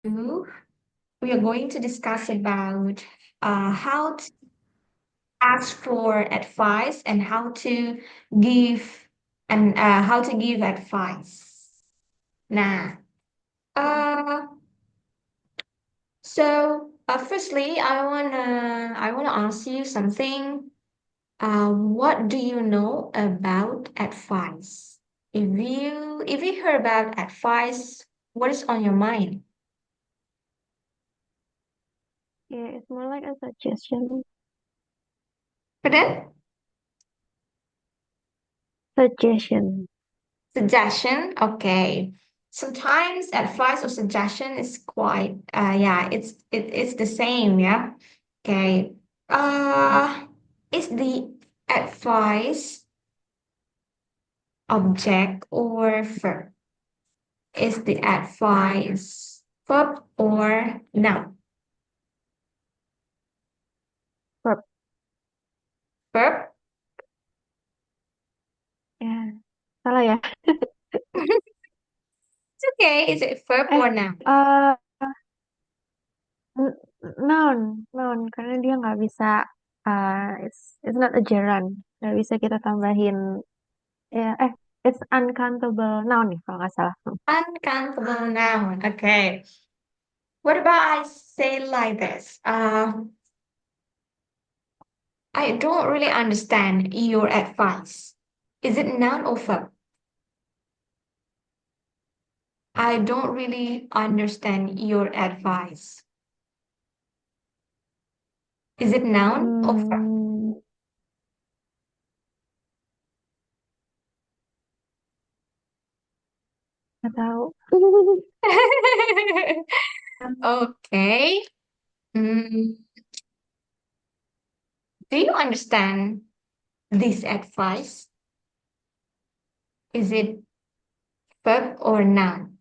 We are going to discuss about how to ask for advice and give how to give advice. Nah. Uh, firstly, I wanna ask you something. What do you know about advice? If you hear about advice, what is on your mind? Yeah, it's more like a suggestion. Pardon? Suggestion. Suggestion, okay. Sometimes advice or suggestion is quite yeah, it's the same, yeah. Okay. Is the advice object or verb? Is the advice verb or noun? Verb. Verb? Ya, salah ya. It's okay. Is it verb Eh, or noun? eh, n- noun, noun. Karena dia nggak bisa, it's not a gerund. Nggak bisa kita tambahin, ya, it's uncountable noun nih kalau nggak salah. Uncountable noun. Okay. What about I say like this? I don't really understand your advice. Is it noun or verb? I don't really understand your advice. Is it noun or verb? Hmm, nggak tahu. Okay. Mm, do you understand this advice? Is it verb or noun?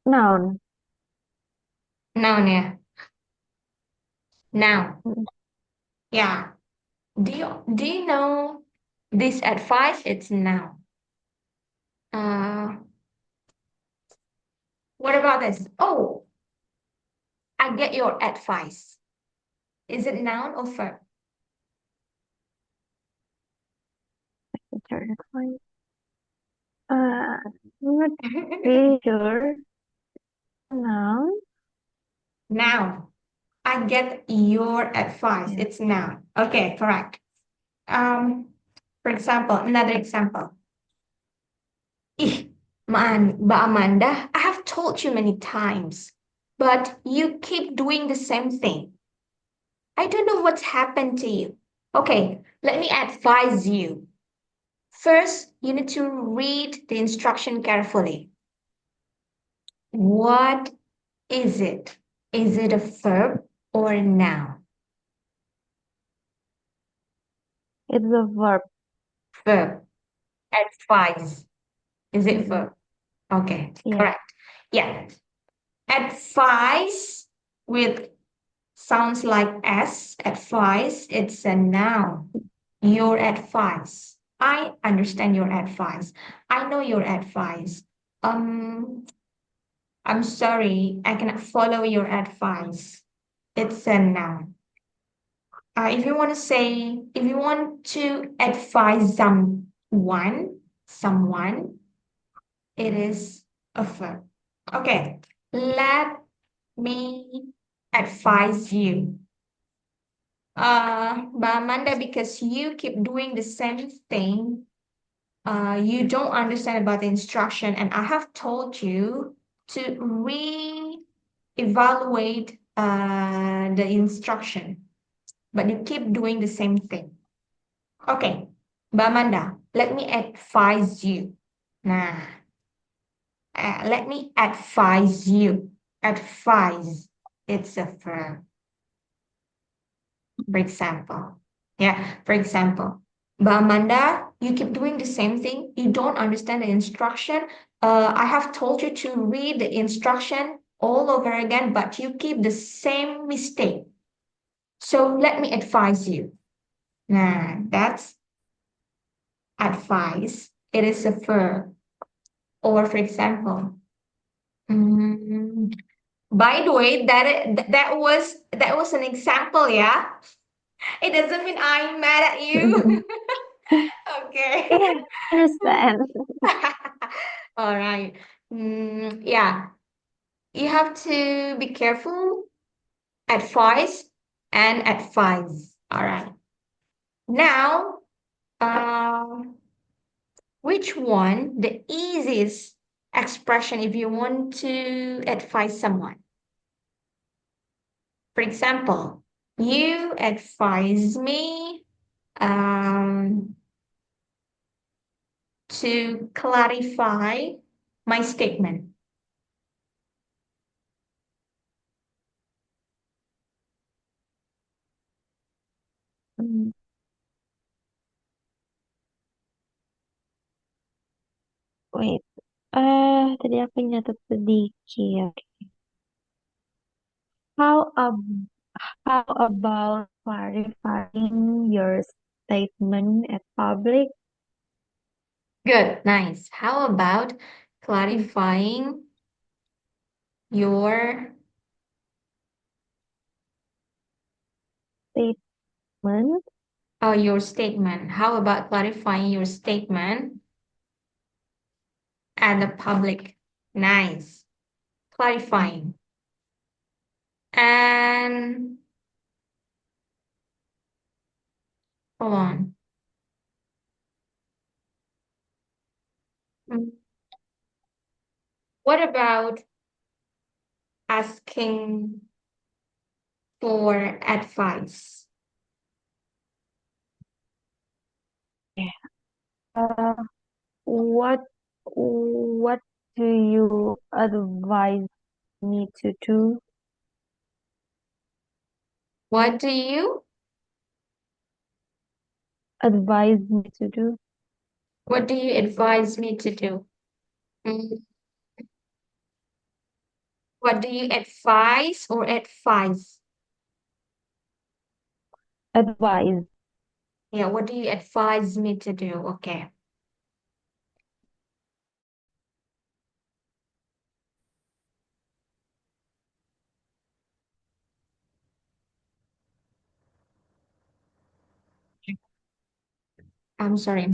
Noun. Noun, yeah. Noun. Mm, Yeah. Do you know this advice? It's noun. Uh, what about this? Oh, I get your advice. Is it noun or verb? Gerund advice. I'm not really sure. Noun. Noun. I get your advice. Yeah. It's noun. Okay, correct. Um, for example, another example. Ih, Mbak Amanda, I have told you many times, but you keep doing the same thing. I don't know what's happened to you. Okay, let me advise you. First, you need to read the instruction carefully. What is it? Is it a verb or a noun? It's a verb. Verb. Advise. Is it Mm-mm. verb? Okay, Yeah. correct. Yeah. Advice with sounds like S, advice, it's a noun. Your advice. I understand your advice. I know your advice. Um, I'm sorry, I cannot follow your advice. It's a noun. If you want to advise someone, it is a verb. Okay, let me advise you. But Amanda, because you keep doing the same thing, you don't understand about the instruction, and I have told you to re-evaluate the instruction, but you keep doing the same thing. Okay, Mbak Amanda, let me advise you. Nah, let me advise you. Advise, it's a verb. For example, yeah, for example, but Amanda, you keep doing the same thing. You don't understand the instruction. I have told you to read the instruction all over again, but you keep the same mistake. So let me advise you. Nah, that's advice. It is a verb. Or for example, mm, by the way, that was an example, yeah. It doesn't mean I'm mad at you. Okay. Yeah, understand. All right. Yeah, you have to be careful. Advice and advise. All right. Now, um, which one the easiest expression if you want to advise someone? For example, you advise me um, to clarify my statement. Mm, Wait, tadi aku nyatet sedikit. How ab how about clarifying your statement at public? Good, nice. How about Mm, clarifying your Statement. your statement? How about clarifying your statement at the public? Nice. Clarifying. And hold on. Mm, What about asking for advice? Yeah. Uh, what do you advise me to do? What do you Advise me to do? what do you advise me to do? Mm, What do you advise or advise? Advise. Yeah, what do you advise me to do? Okay. I'm sorry.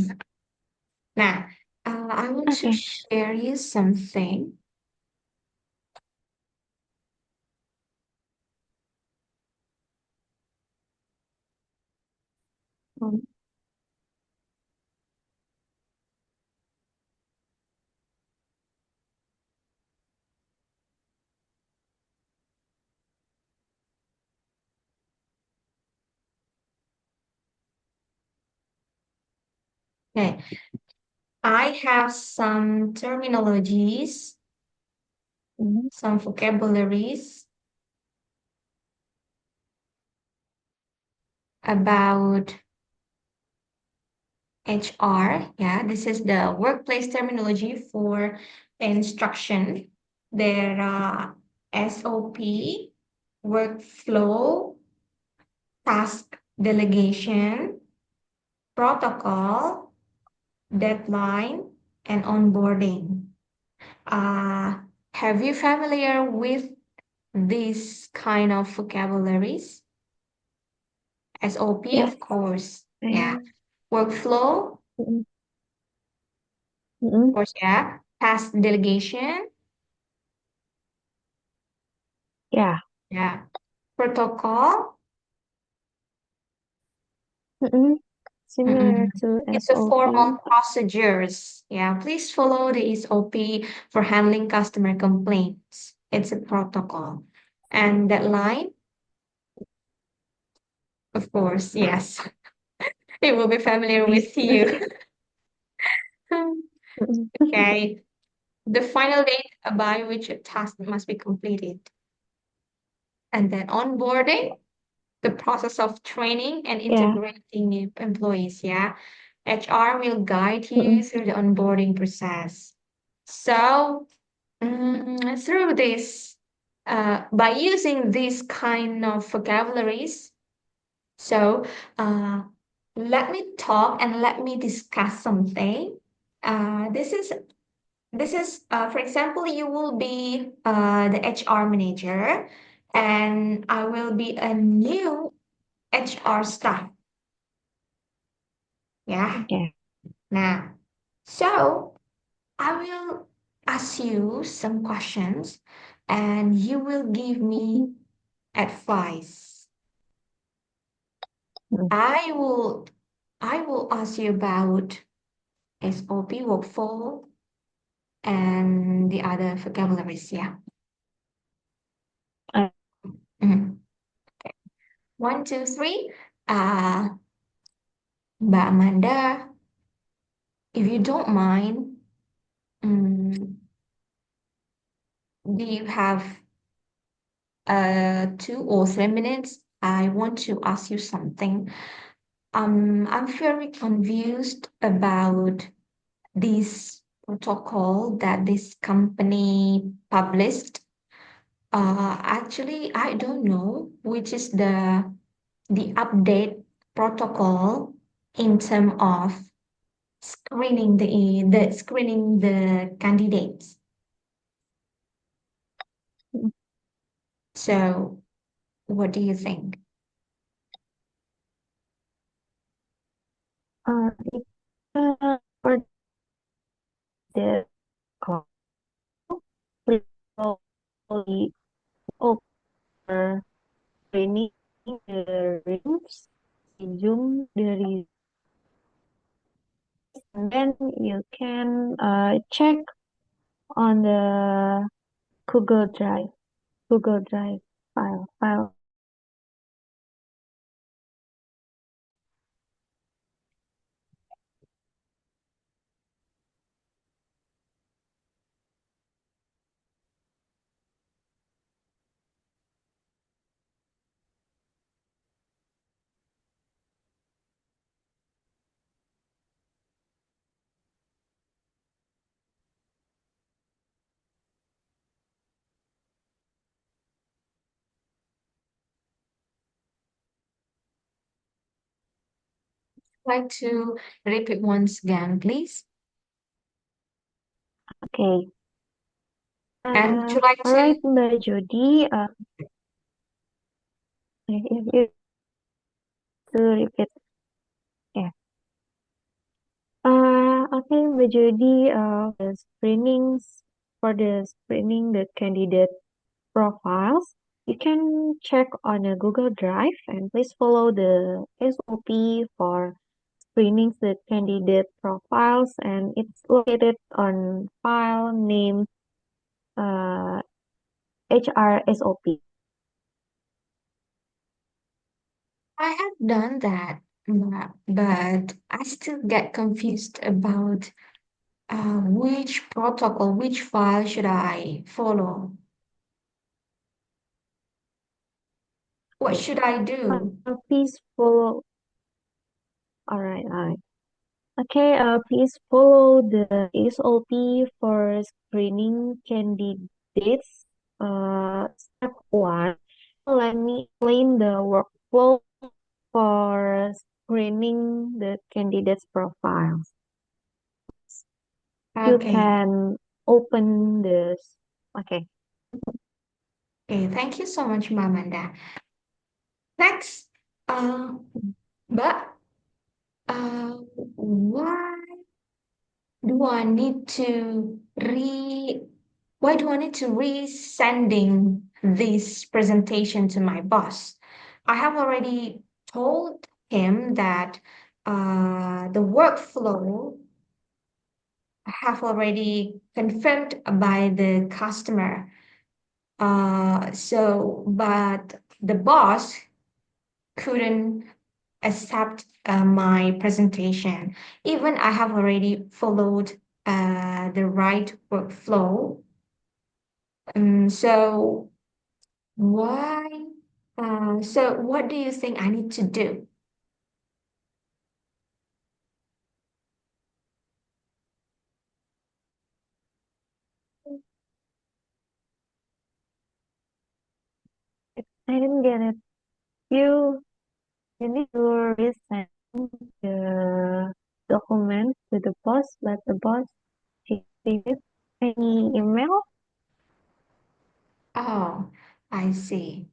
Now, I want to Okay. share you something. Um, Okay, I have some terminologies, Mhm. some vocabularies about HR. Yeah, this is the workplace terminology for instruction. There are SOP, workflow, task delegation, protocol, deadline, and onboarding. Uh, have you familiar with these kind of vocabularies? SOP, Yes. of course. Yeah. Yeah. Workflow, of Mm-mm. Mm-mm. course, yeah. Task delegation, Yeah. yeah. Protocol, Mm-mm. Similar mm-mm. to It's a formal SOP. procedures. Yeah. Please follow the SOP for handling customer complaints. It's a protocol. And deadline, of course, yes. It will be familiar with Basic. you. Mm-mm. Okay. The final date by which a task must be completed. And then onboarding, the process of training and Yeah. integrating new employees. Yeah. HR will guide you Mm-mm. through the onboarding process. So, through this, by using these kind of vocabularies, so uh, let me talk and let me discuss something. This is this is, for example, you will be the HR manager, and I will be a new HR staff. Yeah. Okay. Now, so I will ask you some questions, and you will give Mhm. me advice. Mm. I will I will ask you about SOP workflow and the other vocabularies. Yeah. Uh, Mhm. One, two, three. Uh, Mbak Amanda, if you don't mind, mm, do you have 2 or 3 minutes? I want to ask you something. I'm very confused about this protocol that this company published. Actually, I don't know which is the update protocol in terms of screening the candidates. So, what do you think? it, for the call, we only offer training the rooms, resume the and then you can check on the Google Drive, Google Drive file. Like to repeat once again, please? Okay. And would you like All to? right, Mbak Jody. If you to repeat, yeah. Okay, Mbak Jody. The screenings for the screening the candidate profiles, you can check on a Google Drive and please follow the SOP for screening the candidate profiles, and it's located on file named uh, HRSOP. I have done that, but I still get confused about which protocol, which file should I follow? What Okay. should I do? Please follow. All right. Okay, please follow the SOP for screening candidates. Step one, let me explain the workflow for screening the candidates' profiles. You Okay, can open this. Okay. okay, thank you so much, Mamanda. Next, uh, but why do I need to why do I need to resending this presentation to my boss? I have already told him that the workflow have already confirmed by the customer. But the boss couldn't accept my presentation. Even I have already followed the right workflow. So why? So what do you think I need to do? I didn't get it. You, you need to resend the document to the boss, but the boss received it. any email? Oh, I see.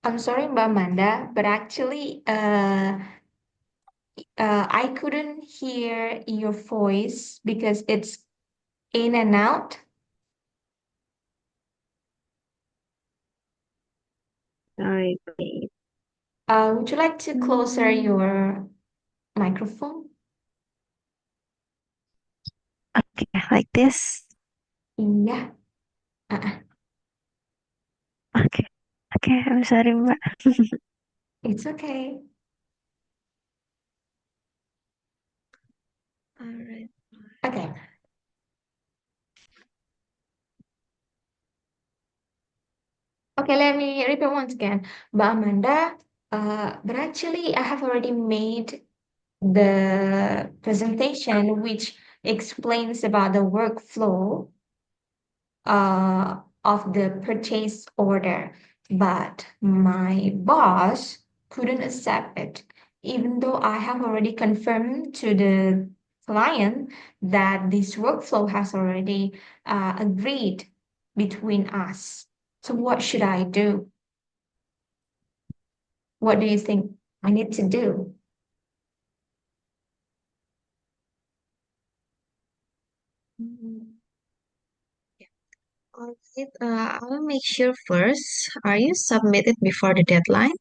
I'm sorry, Mbak Amanda, but actually, I couldn't hear your voice because it's in and out. Okay. Would you like to closer Hmm. your microphone? Okay, like this. Yeah. Uh-uh. Okay. Okay, I'm sorry, Mbak. It's okay. Alright. Okay. Okay, let me repeat once again. Mbak Amanda, but actually I have already made the presentation which explains about the workflow of the purchase order, but my boss couldn't accept it, even though I have already confirmed to the client that this workflow has already agreed between us. So what should I do? What do you think I need to do? Mhm. Alright, I'll make sure first. Are you submitted before the deadline?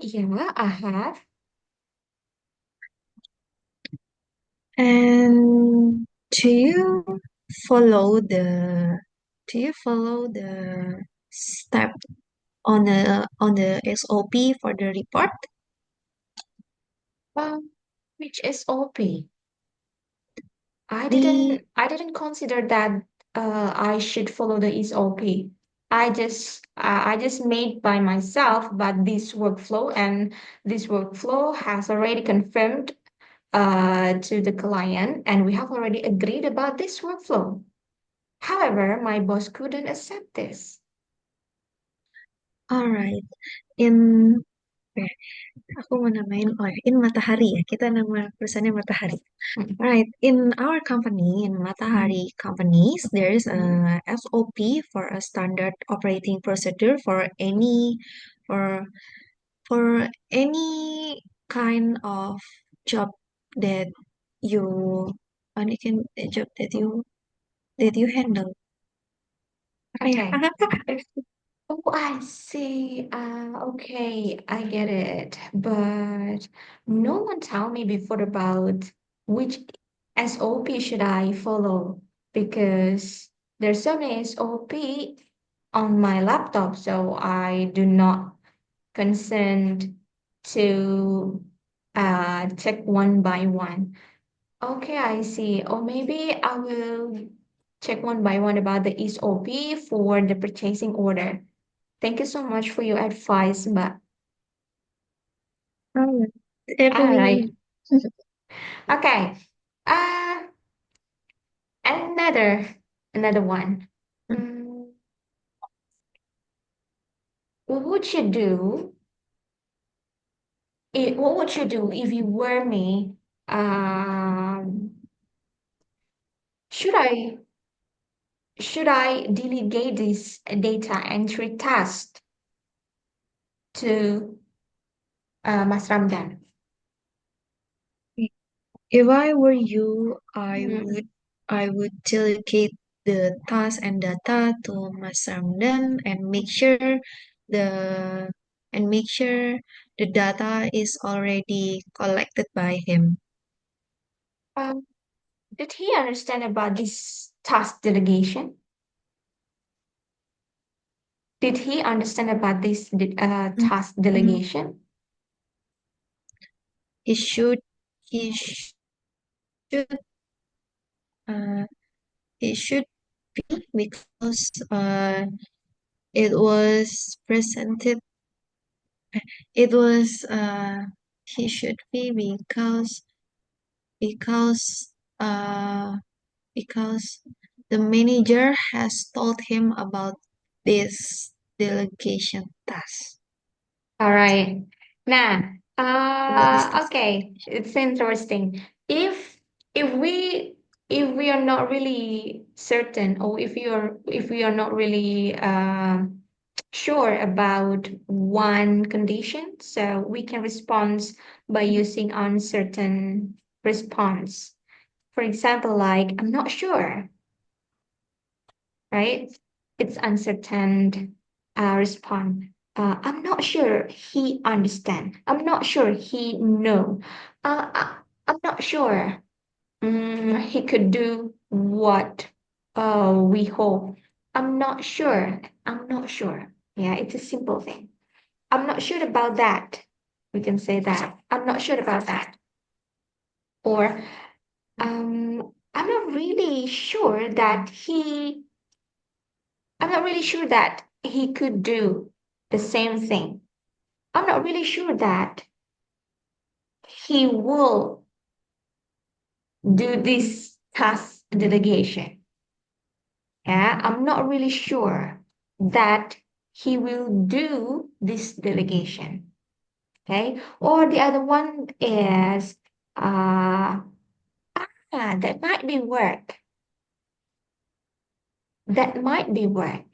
Yeah, I have. And do you follow the step on the SOP for the report? Which is OP? The I didn't consider that I should follow the SOP. I just made by myself, but this workflow has already confirmed to the client, and we have already agreed about this workflow. However, my boss couldn't accept this. alright. In eh, aku mau namain in Matahari ya. Kita nama perusahaannya Matahari. Mm, Alright, in our company, in Matahari companies, there is a mm. SOP for a standard operating procedure for for any kind of job that you any kind job that you handle. Apa ya? Okay. Oh, I see. Okay, I get it. But no one told me before about which SOP should I follow because there's so many SOP on my laptop, so I do not consent to check one by one. Okay, I see. Or maybe I will check one by one about the SOP for the purchasing order. Thank you so much for your advice, Mbak. Oh, All right. every Okay. Uh, another another one. Mm, what would you do? What would you do if you were me? Um, should I delegate this data entry task to Mas Ramdan? if I were you, Mm. I would delegate the task and data to Mas Ramdan the and make sure the data is already collected by him. Um, did he understand about this task delegation? Did he understand about this task Mhm. delegation? He should he should uh, he should be because it was presented it was he should be because uh because the manager has told him about this delegation task. All right. Now, What is this? okay, it's interesting. If if we are not really certain, or if we are not really sure about one condition, so we can respond by using uncertain response. For example, like I'm not sure, right? It's uncertain response. I'm not sure he understand. I'm not sure he know. I'm not sure he could do what we hope. I'm not sure. I'm not sure. Yeah, it's a simple thing. I'm not sure about that. We can say that. I'm not sure about that. Or I'm not really sure that I'm not really sure that he could do the same thing. I'm not really sure that he will do this task delegation. Yeah, I'm not really sure that he will do this delegation. Okay. Or the other one is that might be work. That might be work.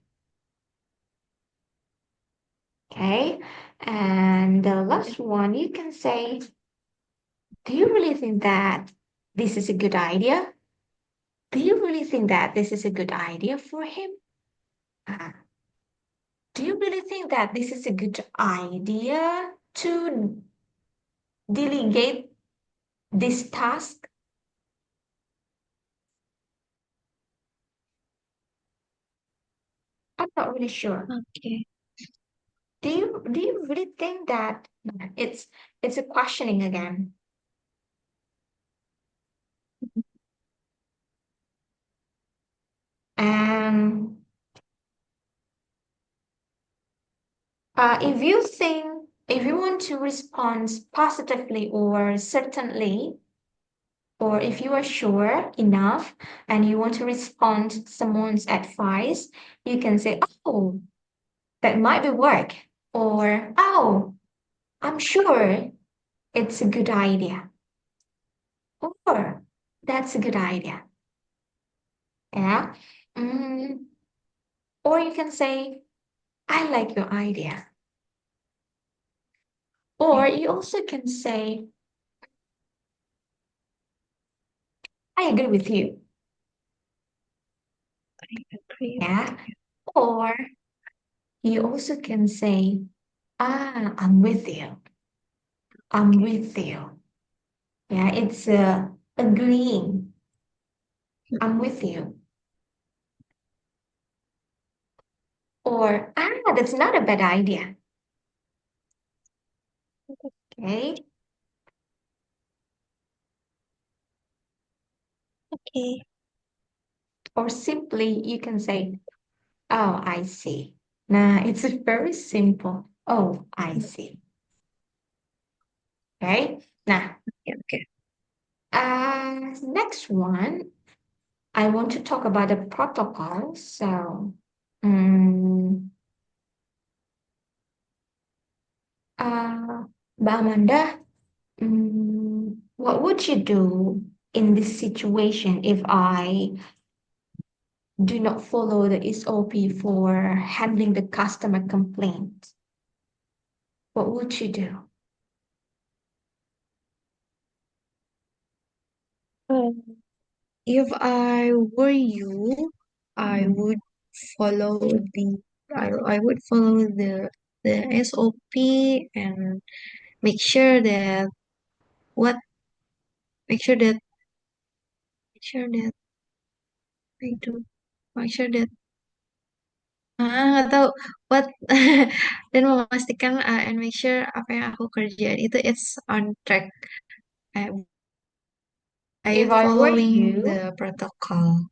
Okay. And the last one, you can say, do you really think that this is a good idea? Do you really think that this is a good idea for him? Uh, do you really think that this is a good idea to delegate this task? I'm not really sure. Okay. Do you really think that it's a questioning again? And if you want to respond positively or certainly, or if you are sure enough and you want to respond to someone's advice, you can say, "Oh, that might be work," or "Oh, I'm sure it's a good idea," or "That's a good idea." Yeah. Mm, or you can say, I like your idea. Or Okay. you also can say, I agree with you. I agree with Yeah. you. Or you also can say, I'm with you. I'm with you. Yeah, it's agreeing. I'm with you. Or, that's not a bad idea. Okay. Okay. Or simply you can say, oh, I see. Nah, it's very simple. Oh, I see. Okay. Now, Okay. Okay. next one, I want to talk about the protocol. So, um, uh, Mbak Amanda, what would you do in this situation if I do not follow the SOP for handling the customer complaint? What would you do? Um, if I were you, I would follow I would follow the SOP and make sure that what make sure that make sure that I do make sure that atau what dan memastikan and make sure apa yang aku kerjain itu it's on track uh, by If I were following you, the protocol.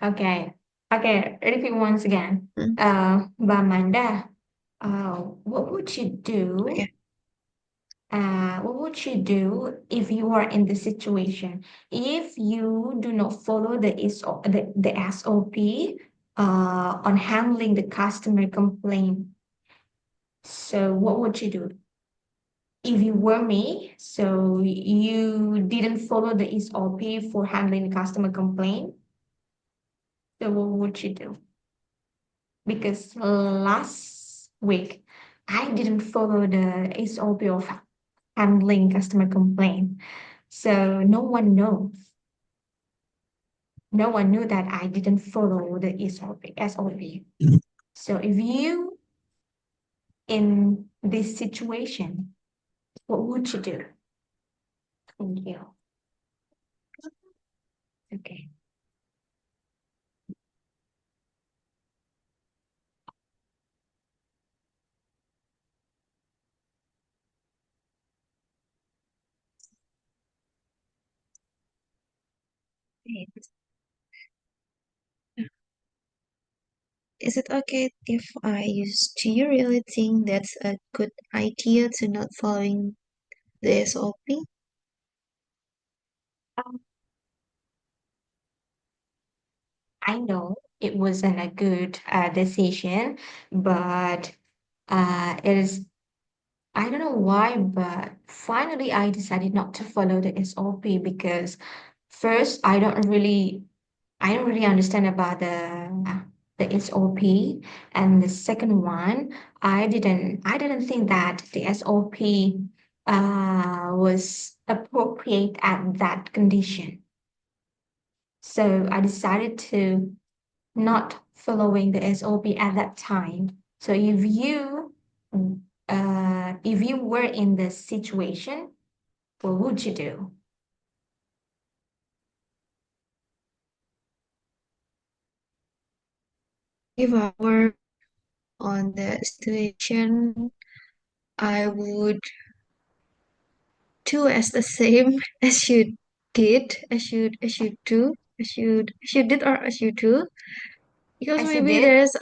okay, okay, repeat once again. Hmm, Mbak Amanda, what would you do? okay. What would you do if you are in the situation? If you do not follow the SOP on handling the customer complaint, so what would you do? if you were me, so you didn't follow the SOP for handling customer complaint, so what would you do? Because last week I didn't follow the SOP of handling customer complaint. So no one knows. No one knew that I didn't follow the SOP. So if you in this situation, what would you do? Thank you. Okay. Wait, is it okay if I use, do you really think that's a good idea to not following the SOP? Um, I know it wasn't a good decision, but it is. I don't know why, but finally I decided not to follow the SOP because first I don't really understand about the SOP, and the second one I didn't think that the SOP was appropriate at that condition. So I decided to not following the SOP at that time. So if you were in this situation, what would you do? If I were on the situation, I would do as the same as you did, as you did or as you do, because As you maybe did, there's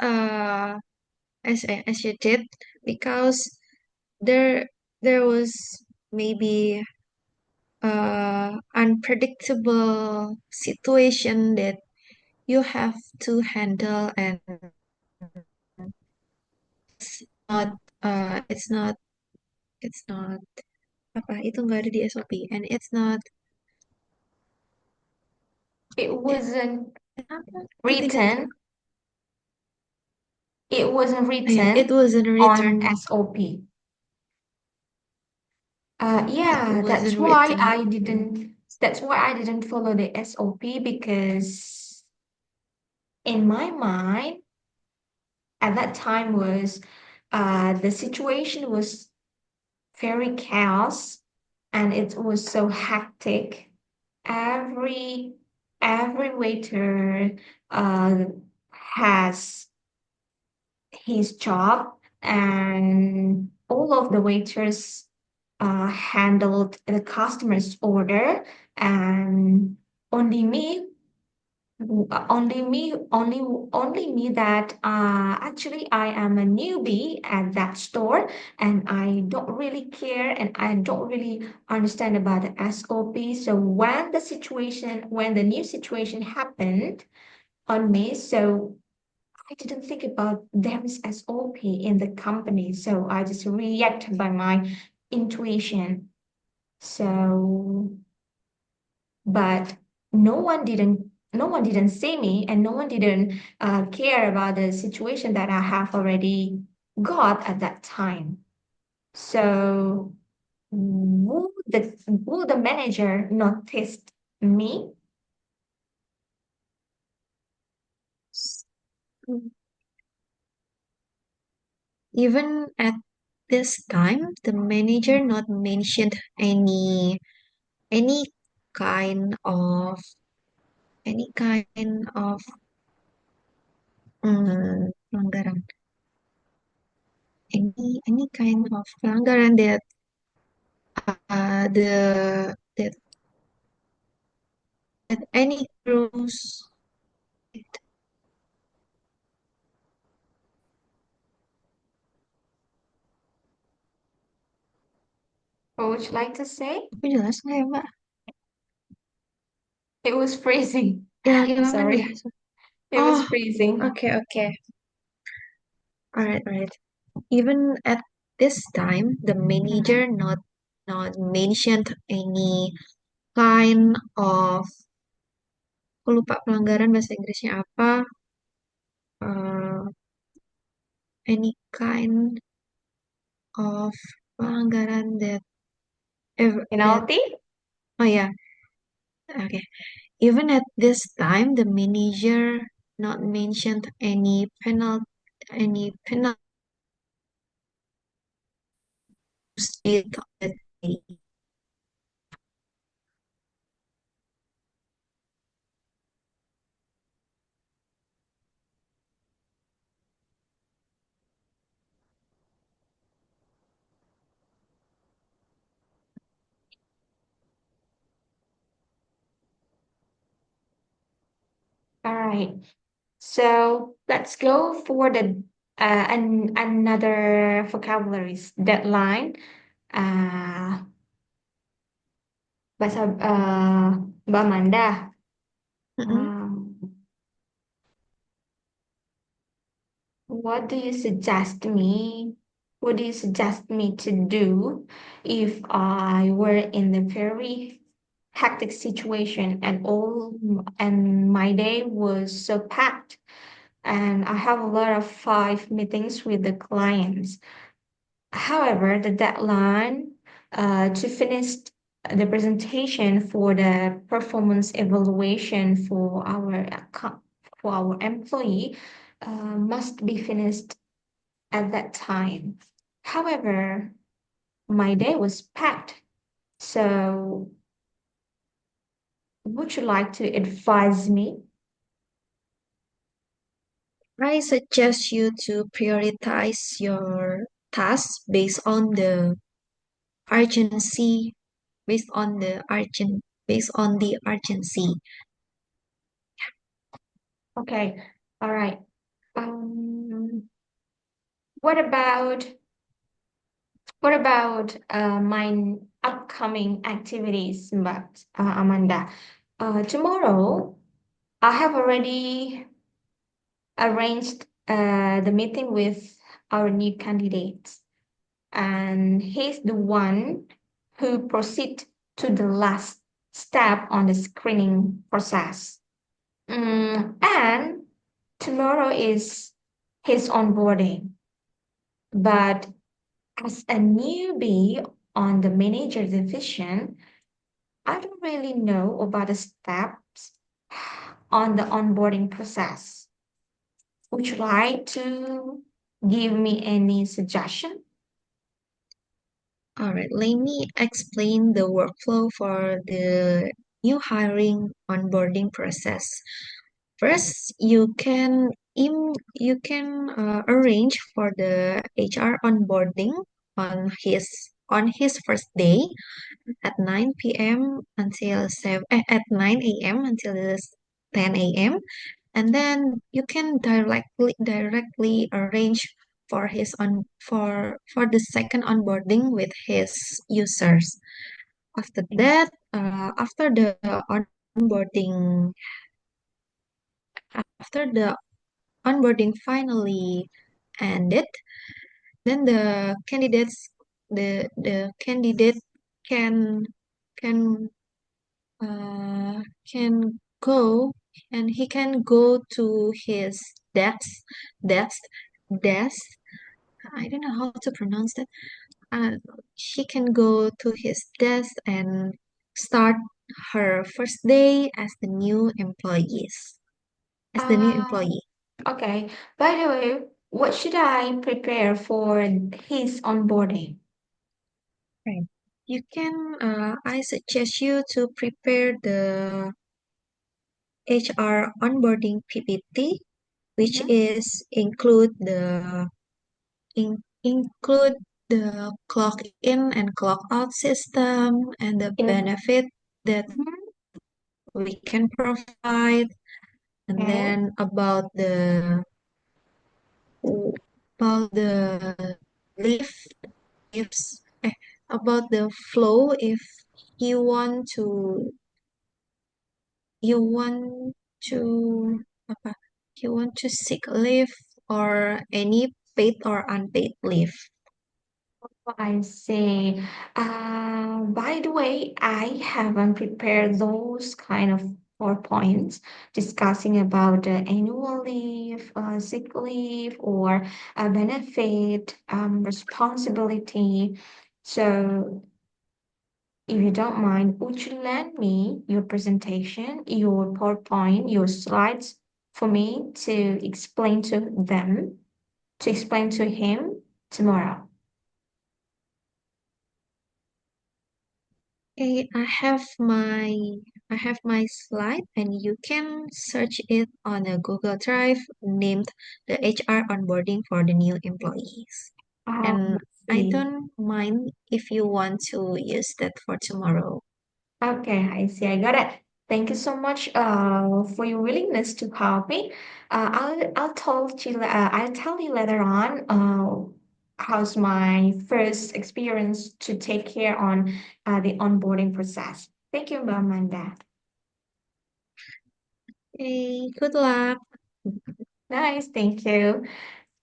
as you did, because there there was maybe unpredictable situation that you have to handle, and not it's not it's not apa itu nggak ada di SOP, and it's not it it, wasn't apa itu tidak written. It wasn't yeah, it written wasn't on written. SOP. It Yeah, wasn't written. that's why I didn't follow the SOP because in my mind at that time was the situation was very chaos and it was so hectic. Every every waiter uh, has his job, and all of the waiters handled the customer's order, and only me only me that actually I am a newbie at that store, and I don't really care and I don't really understand about the SOP. So when the new situation happened on me, so I didn't think about there is SOP in the company, so I just reacted by my intuition. So but no one didn't see me, and no one didn't care about the situation that I have already got at that time. So will the manager noticed me? Even at this time, the manager not mentioned any kind of any kind of pelanggaran, any kind of pelanggaran that the that any rules. What would you like to say? Aku jelas nggak ya, Mbak? It was freezing. Hilang-hilangan ya. Sorry, it was Oh, freezing. okay, okay. Alright, alright. Even at this time the manager not mentioned any kind of, aku lupa pelanggaran bahasa Inggrisnya apa, uh, any kind of pelanggaran that Penalty? oh yeah, okay. Even at this time, the manager not mentioned any penalty that day. All right. So let's go for the another vocabularies. Deadline. Uh, bahasa Mbak Amanda. Mm-mm. Um, what do you suggest me? What do you suggest me to do if I were in a very hectic situation and my day was so packed and I have a lot of 5 meetings with the clients. However, the deadline to finish the presentation for the performance evaluation for our employee must be finished at that time. However, my day was packed. So, would you like to advise me? I suggest you to prioritize your tasks urgency, based on the urgency. Okay, all right. What about my upcoming activities, Mbak Amanda? Tomorrow, I have already arranged the meeting with our new candidates, and he's the one who proceed to the last step on the screening process. And tomorrow is his onboarding, but as a newbie on the manager division, I don't really know about the steps on the onboarding process. Would you like to give me any suggestion? All right, let me explain the workflow for the new hiring onboarding process. First, arrange for the HR onboarding on his first day at 9 p.m. until 9 a.m. until 10 a.m. And then you can directly arrange for the second onboarding with his users. After that, after the onboarding after the onboarding finally ended, then the candidate can can can go and he can go to his desk desk desk. I don't know how to pronounce that. Uh, she can go to his desk and start her first day as the new Uh, employee. okay. By the way, what should I prepare for his onboarding? Right. I suggest you to prepare the HR onboarding PPT, which Mhm. is include the clock in and clock out system and the In, benefit that Mhm. we can provide, and Okay. then about the leave leaves about the flow if you want to you want to apa you want to seek leave or any paid or unpaid leave. I see. By the way, I haven't prepared those kind of PowerPoints discussing about annual leave, sick leave, or a benefit, responsibility. So, if you don't mind, would you lend me your presentation, your PowerPoint, your slides for me to explain to them, to explain to him tomorrow? Okay, I have my slide and you can search it on a Google Drive named the HR onboarding for the new employees. And I I see. don't mind if you want to use that for tomorrow. Okay, I see. I got it. Thank you so much for your willingness to help me. I'll tell you later on how's my first experience to take care on the onboarding process. Thank you, Mbak Amanda. Okay, good luck. Nice, thank you.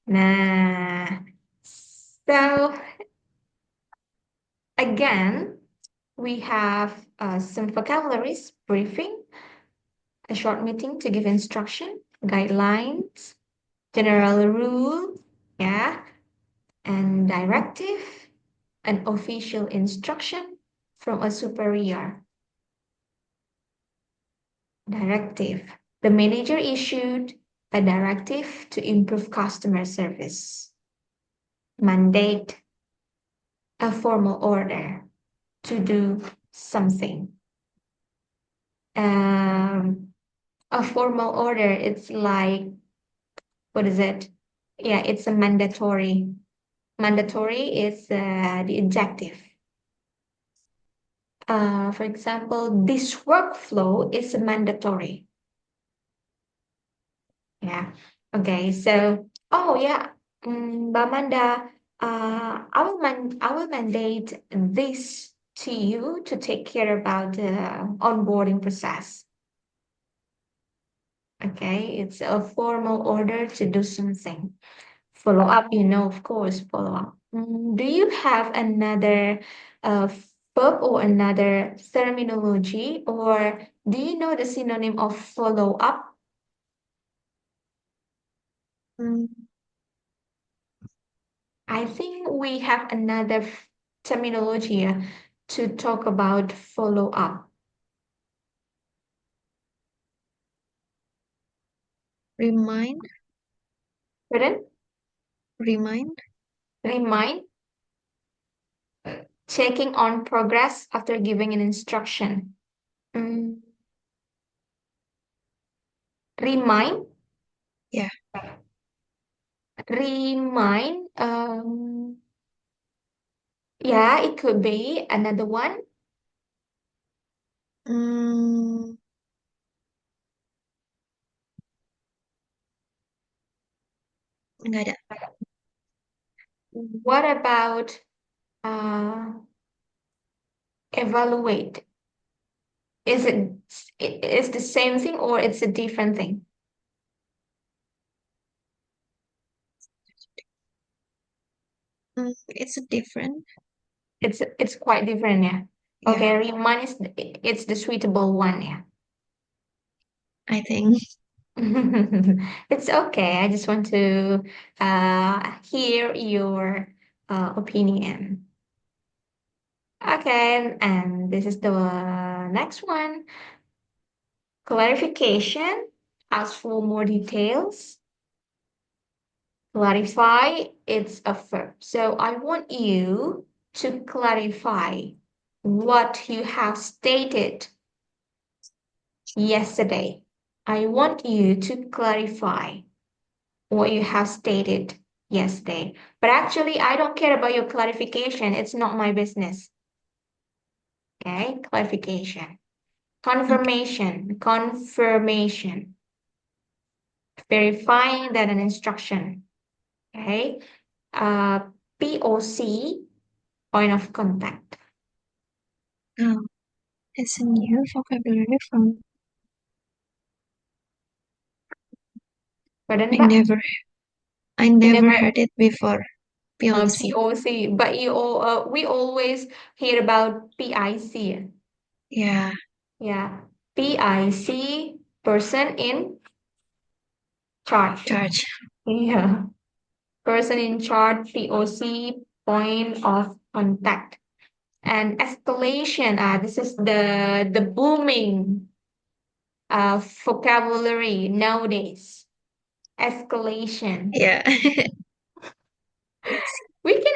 Nah. So again, we have some vocabularies briefing, a short meeting to give instruction, guidelines, general rule, yeah, and directive, an official instruction from a superior. Directive. The manager issued a directive to improve customer service. Mandate. A formal order to do something. Um, a formal order, it's like, what is it? Yeah, it's a mandatory. Mandatory is the adjective. For example, this workflow is mandatory. Yeah. Okay. So, oh yeah, Mbak Amanda, I will mandate this to you to take care about the onboarding process. Okay, it's a formal order to do something. Follow up, of course, follow up. Do you have another uh, verb or another terminology, or do you know the synonym of follow up? Mm, I think we have another terminology to talk about follow up. Remind, Pardon? remind. Remind, checking on progress after giving an instruction. Mm, remind, Yeah. remind. Yeah, it could be another one. Mm, nggak ada. What about uh, evaluate? Is the same thing or it's a different thing? It's different. It's quite different, yeah. Yeah, Okay, remind is it's the suitable one, yeah. I think. It's okay. I just want to hear your opinion. Okay, and this is the next one. Clarification. Ask for more details. Clarify, it's a verb. So I want you to clarify what you have stated yesterday. I want you to clarify what you have stated yesterday. But actually, I don't care about your clarification. It's not my business. Okay, clarification. Okay. Confirmation. Verifying that an instruction. Okay. Uh, POC, point of contact. Oh, it's a new vocabulary from Pardon, I Mbak? never I You never never. heard it before. POC. POC, but we always hear about PIC. Yeah, Yeah, PIC, person in charge. charge. Yeah, person in charge, POC, point of contact. And escalation, this is the booming vocabulary nowadays. Escalation. Yeah. We can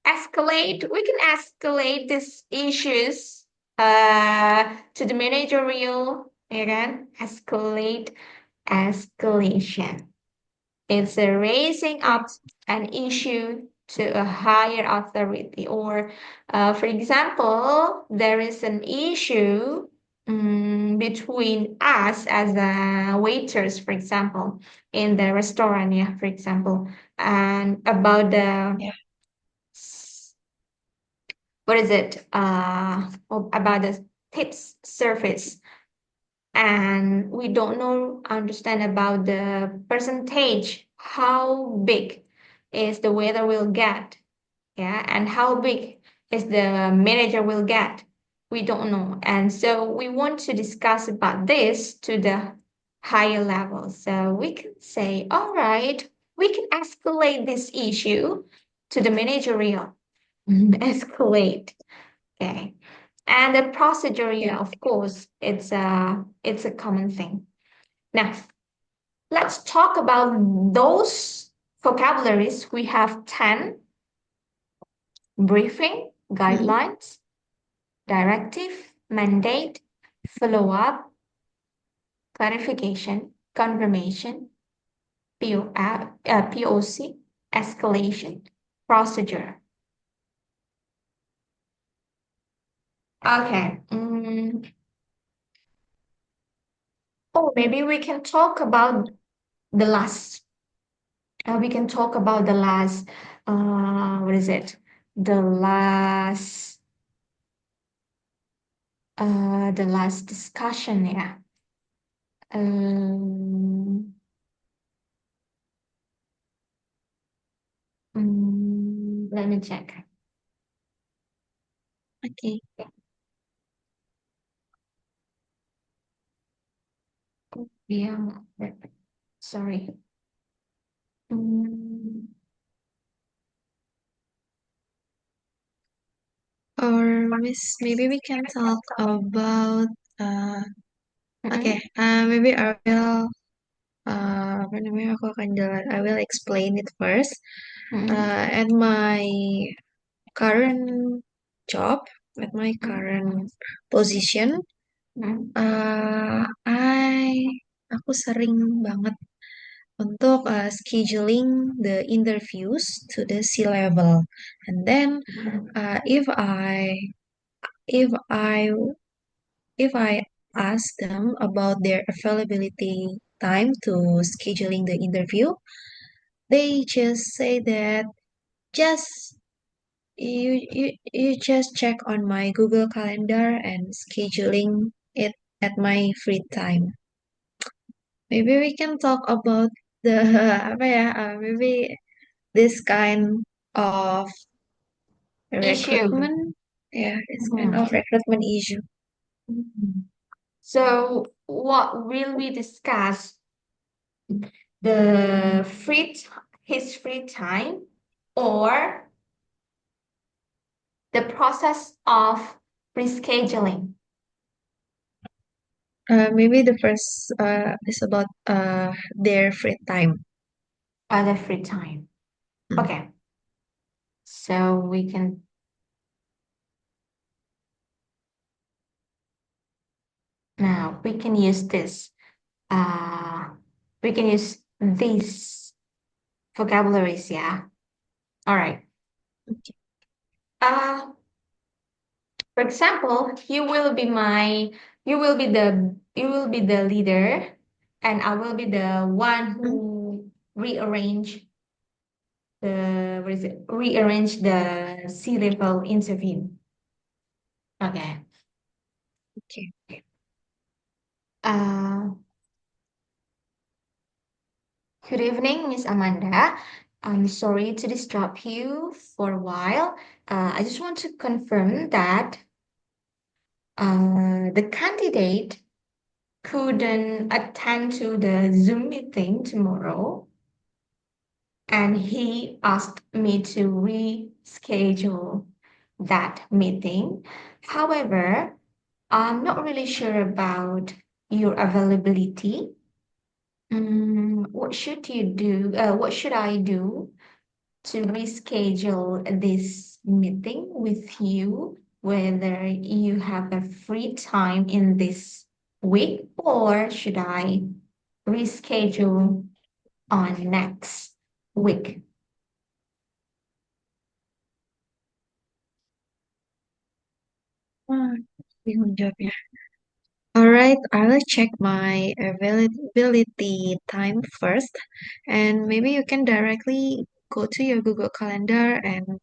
escalate. We can escalate these issues to the managerial. Again, escalation. It's a raising up an issue to a higher authority. Or, for example, there is an issue between us as waiters, for example, in the restaurant, yeah, for example, and about the Yeah. what is it? About the tips service, and we don't know understand about the percentage, how big is the waiter will get, yeah, and how big is the manager will get. We don't know, and so we want to discuss about this to the higher level. So we can say, all right, we can escalate this issue to the managerial. Escalate. Okay. And the procedure, Yeah. of course, it's a common thing. Now, let's talk about those vocabularies. We have 10: briefing, guidelines, directive, mandate, follow-up, clarification, confirmation, POC, escalation, procedure. Okay. Oh, maybe we can talk about the last. We can talk about the last. What is it? The last. The last discussion. Yeah. Um, Let me check. Okay. Yeah. Sorry. Mm, Or miss, maybe we can talk about okay, maybe I will apa namanya aku akan jalan I will explain it first. At my current job, at my current position, aku sering banget untuk scheduling the interviews to the C-level, and then if I if I ask them about their availability time to scheduling the interview, they just say that just you just check on my Google Calendar and scheduling it at my free time. Maybe we can talk about the apa ya? Maybe this kind of Issue. recruitment. Yeah, this kind of recruitment issue. So, what will we discuss? The his free time, or the process of rescheduling? Maybe the first is about their free time. The free time. Okay. So we can now we can use this. We can use these vocabularies. Yeah. All right. Okay. For example, you will be the leader, and I will be the one who rearrange rearrange the C-level interview. Okay. Okay. Good evening, Miss Amanda. I'm sorry to disturb you for a while. I just want to confirm that the candidate couldn't attend to the Zoom meeting tomorrow, and he asked me to reschedule that meeting. However, I'm not really sure about your availability. What should you do? What should I do to reschedule this meeting with you? Whether you have a free time in this week, or should I reschedule on next week? Ah, bingung jawabnya. Alright, I will check my availability time first, and maybe you can directly go to your Google Calendar and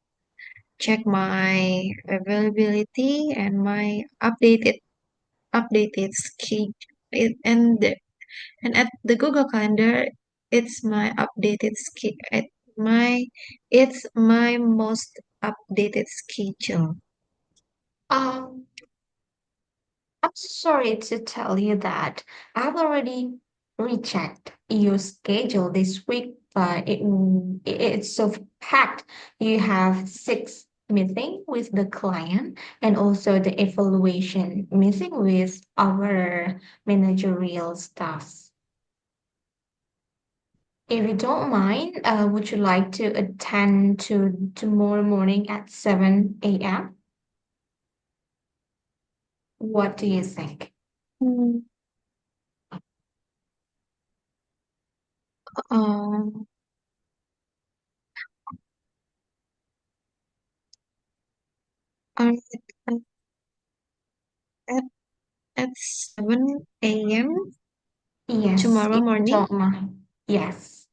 check my availability and my updated schedule. And at the Google Calendar, it's my updated schedule. It's my most updated schedule. Um, I'm sorry to tell you that I've already rechecked your schedule this week, but it's so packed. You have six meeting with the client and also the evaluation meeting with our managerial staff. If you don't mind, would you like to attend to tomorrow morning at 7 a.m.? What do you think? Hmm, Um, alright, at, at at 7 a.m. Yes, tomorrow if you morning. don't mind. Yes.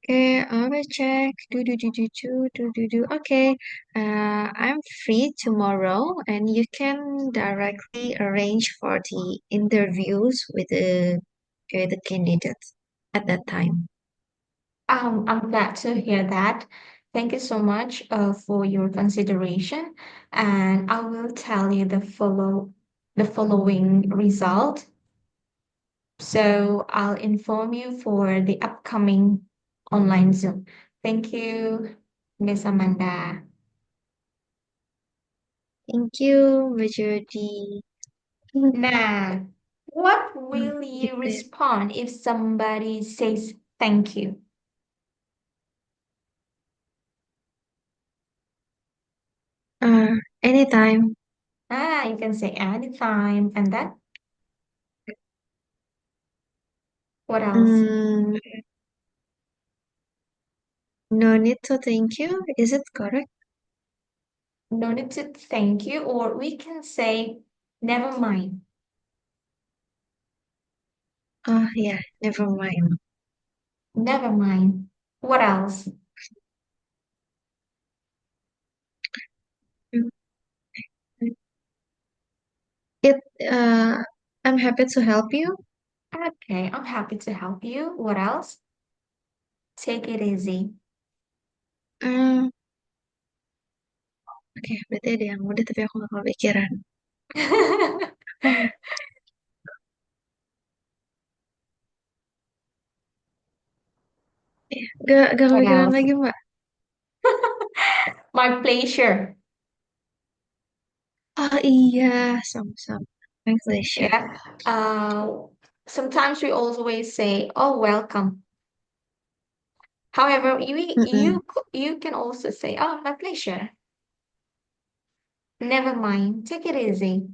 Okay, I will check. Do. Okay, I'm free tomorrow, and you can directly arrange for the interviews with the candidates at that time. I'm glad to hear that. Thank you so much for your consideration, and I will tell you the following result. So I'll inform you for the upcoming online Zoom. Thank you, Miss Amanda. Thank you, Majority. Now, what will It you is. respond if somebody says thank you? Anytime. You can say anytime, and then what else? Mm, no need to thank you. Is it correct? No need to thank you, or we can say never mind. Yeah, never mind. Never mind. What else? Mm, It. I'm happy to help you. Okay, I'm happy to help you. What else? Take it easy. Hmm, oke, berarti ada yang mudah tapi aku gak kepikiran. Gak What kepikiran else? lagi, Mbak. My pleasure. Oh iya, sama-sama. My pleasure. Yeah. Sometimes we always say, "Oh, welcome." However, Mm-mm. you can also say, "Oh, my pleasure." Never mind. Take it easy.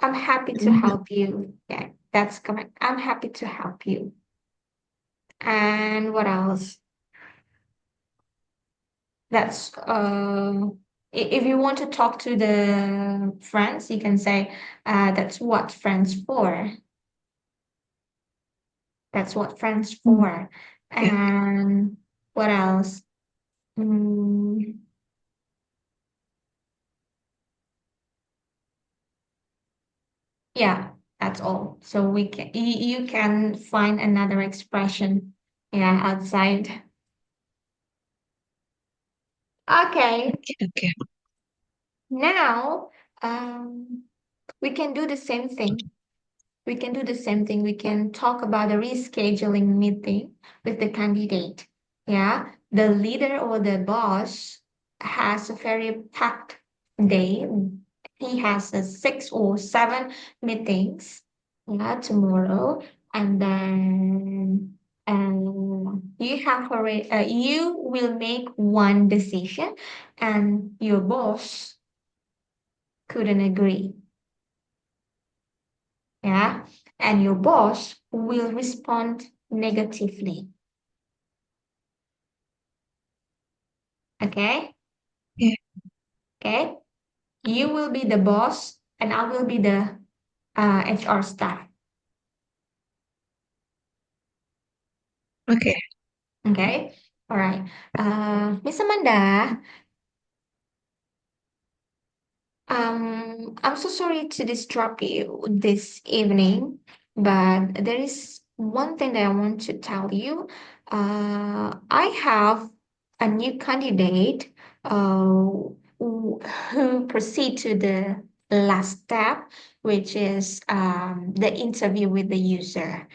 I'm happy to Mm, help you. Yeah, that's correct. I'm happy to help you. And what else? That's if you want to talk to the friends, you can say that's what friends for. That's what friends mm, for. oke. And what else? Mm, yeah. That's all. So you can find another expression, yeah, outside. Okay, Okay. now we can do the same thing. We can do the same thing. We can talk about a rescheduling meeting with the candidate. Yeah, the leader or the boss has a very packed day. He has a 6 or 7 meetings, yeah, tomorrow, and then you will make one decision, and your boss couldn't agree. Yeah, and your boss will respond negatively. Okay, Yeah. okay. You will be the boss, and I will be the HR staff. Okay. Okay, all right. Miss Amanda, I'm so sorry to disrupt you this evening, but there is one thing that I want to tell you. I have a new candidate who proceed to the last step, which is the interview with the user.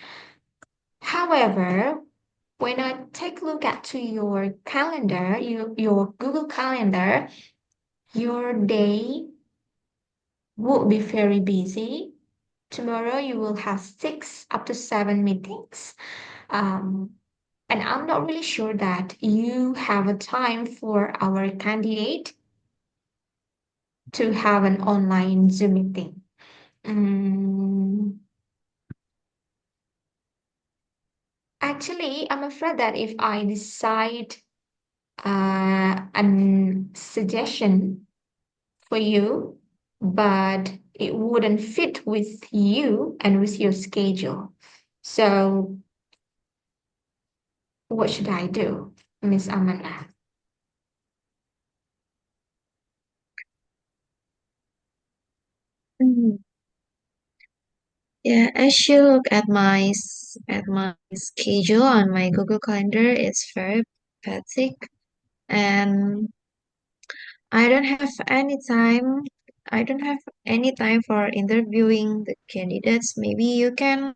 However, when I take a look at to your calendar, your Google Calendar, your day will be very busy. Tomorrow you will have 6 up to 7 meetings. Um, and I'm not really sure that you have a time for our candidate to have an online Zoom meeting. Mm, actually, I'm afraid that if I decide a suggestion for you, but it wouldn't fit with you and with your schedule. So what should I do, Miss Amanda? Mm. Yeah, as you look at my schedule on my Google Calendar, it's very pathetic, and I don't have any time. I don't have any time for interviewing the candidates. Maybe you can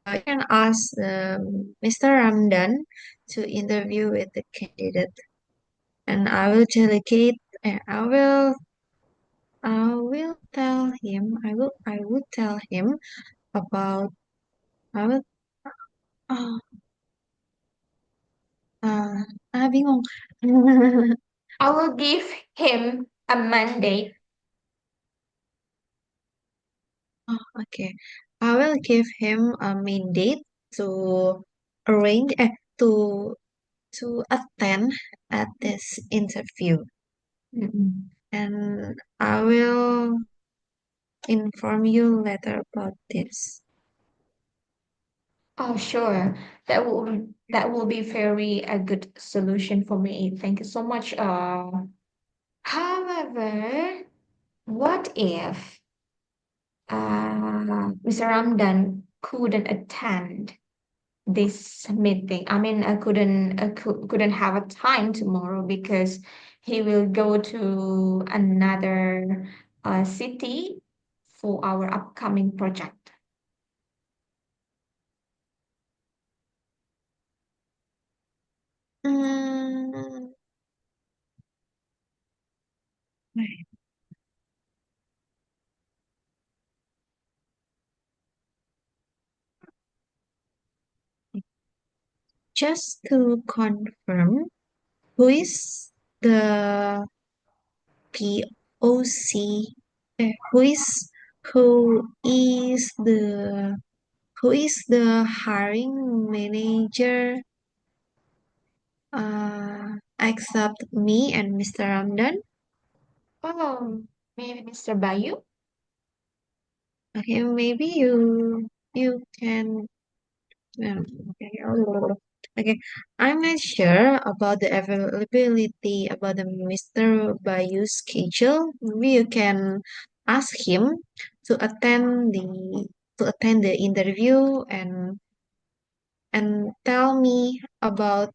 ask Mr. Ramdan to interview with the candidate, and I will delegate. I will tell him. I would tell him about. I will. Oh, uh, bingung. I will give him a mandate. Oh, okay. I will give him a mandate to arrange to attend at this interview, Mm-mm. and I will inform you later about this. Oh, sure. That will be very a good solution for me. Thank you so much. However, what if Mr. Ramdan couldn't attend this meeting? I mean, I couldn't have a time tomorrow because he will go to another city for our upcoming project. Mm, just to confirm, who is the POC? Who is who is the who is the hiring manager except me and Mr. Ramdan? Oh, maybe Mr. Bayu? Okay, maybe you can. Okay, okay. I'm not sure about the availability about the Mr. Bayu's schedule. Maybe you can ask him to attend the to attend the interview and tell me about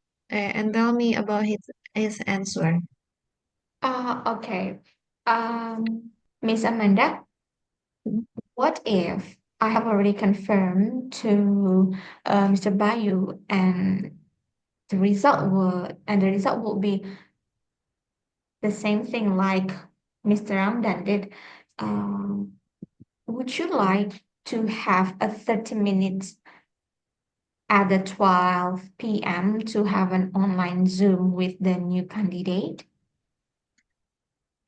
his answer. Okay. Miss Amanda, Mhm. what if I have already confirmed to Mr. Bayu and the result will be the same thing like Mr. Ramdan did. Um, would you like to have a 30 minutes at the 12 p.m. to have an online Zoom with the new candidate?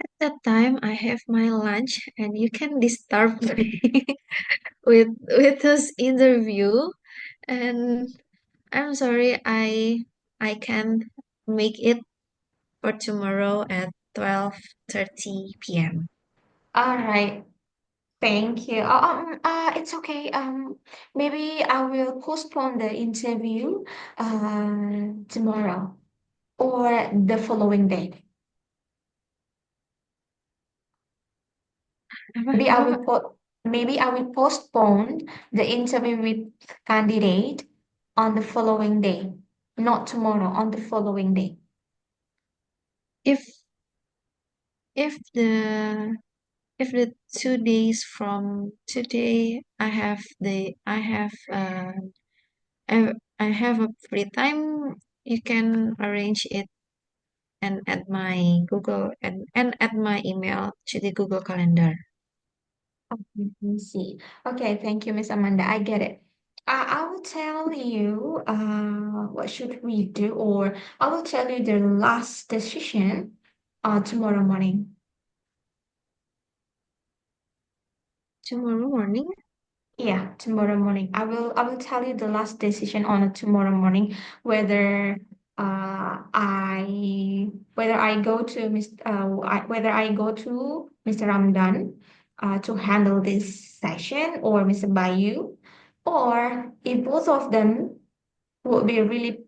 At that time, I have my lunch, and you can disturb me with this interview. And I'm sorry, I can't make it for tomorrow at 12:30 p.m. All right. Thank you. It's okay. Maybe I will postpone the interview tomorrow or the following day. Maybe I will maybe I will postpone the interview with candidate on the following day, not tomorrow, on the following day. If if the if the 2 days from today I have a free time, you can arrange it and add my add my email to the Google Calendar. I see. Okay, thank you, Miss Amanda. I get it. I will tell you what should we do, or I will tell you the last decision tomorrow morning. Tomorrow morning? Yeah, tomorrow morning. I will tell you the last decision on tomorrow morning whether whether I go to whether I go to Mr. Ramdan to handle this session or Mr. Bayu, or if both of them will be really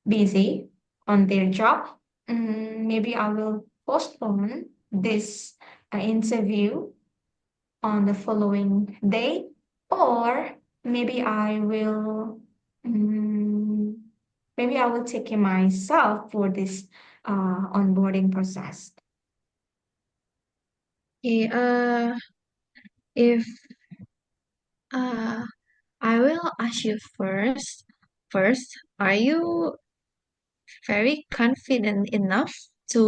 busy on their job, maybe I will postpone this interview on the following day, or maybe I will mm, maybe I will take it myself for this onboarding process. Okay, if uh I will ask you first, are you very confident enough to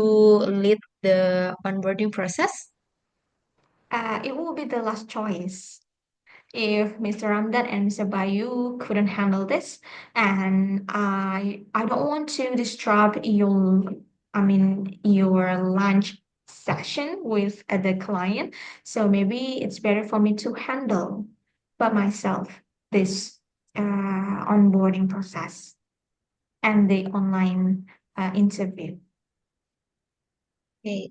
lead the onboarding process? It will be the last choice. If Mr. Ramdan and Mr. Bayu couldn't handle this, and I don't want to disrupt your lunch session with the client, so maybe it's better for me to handle by myself this onboarding process and the online interview. Okay,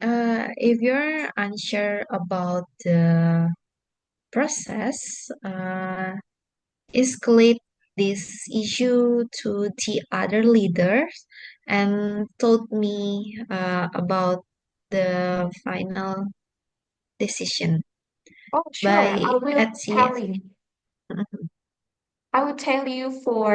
if you're unsure about the process, escalate this issue to the other leaders and told me about the final decision Oh, sure. by I will at tell CF. you. I will tell you for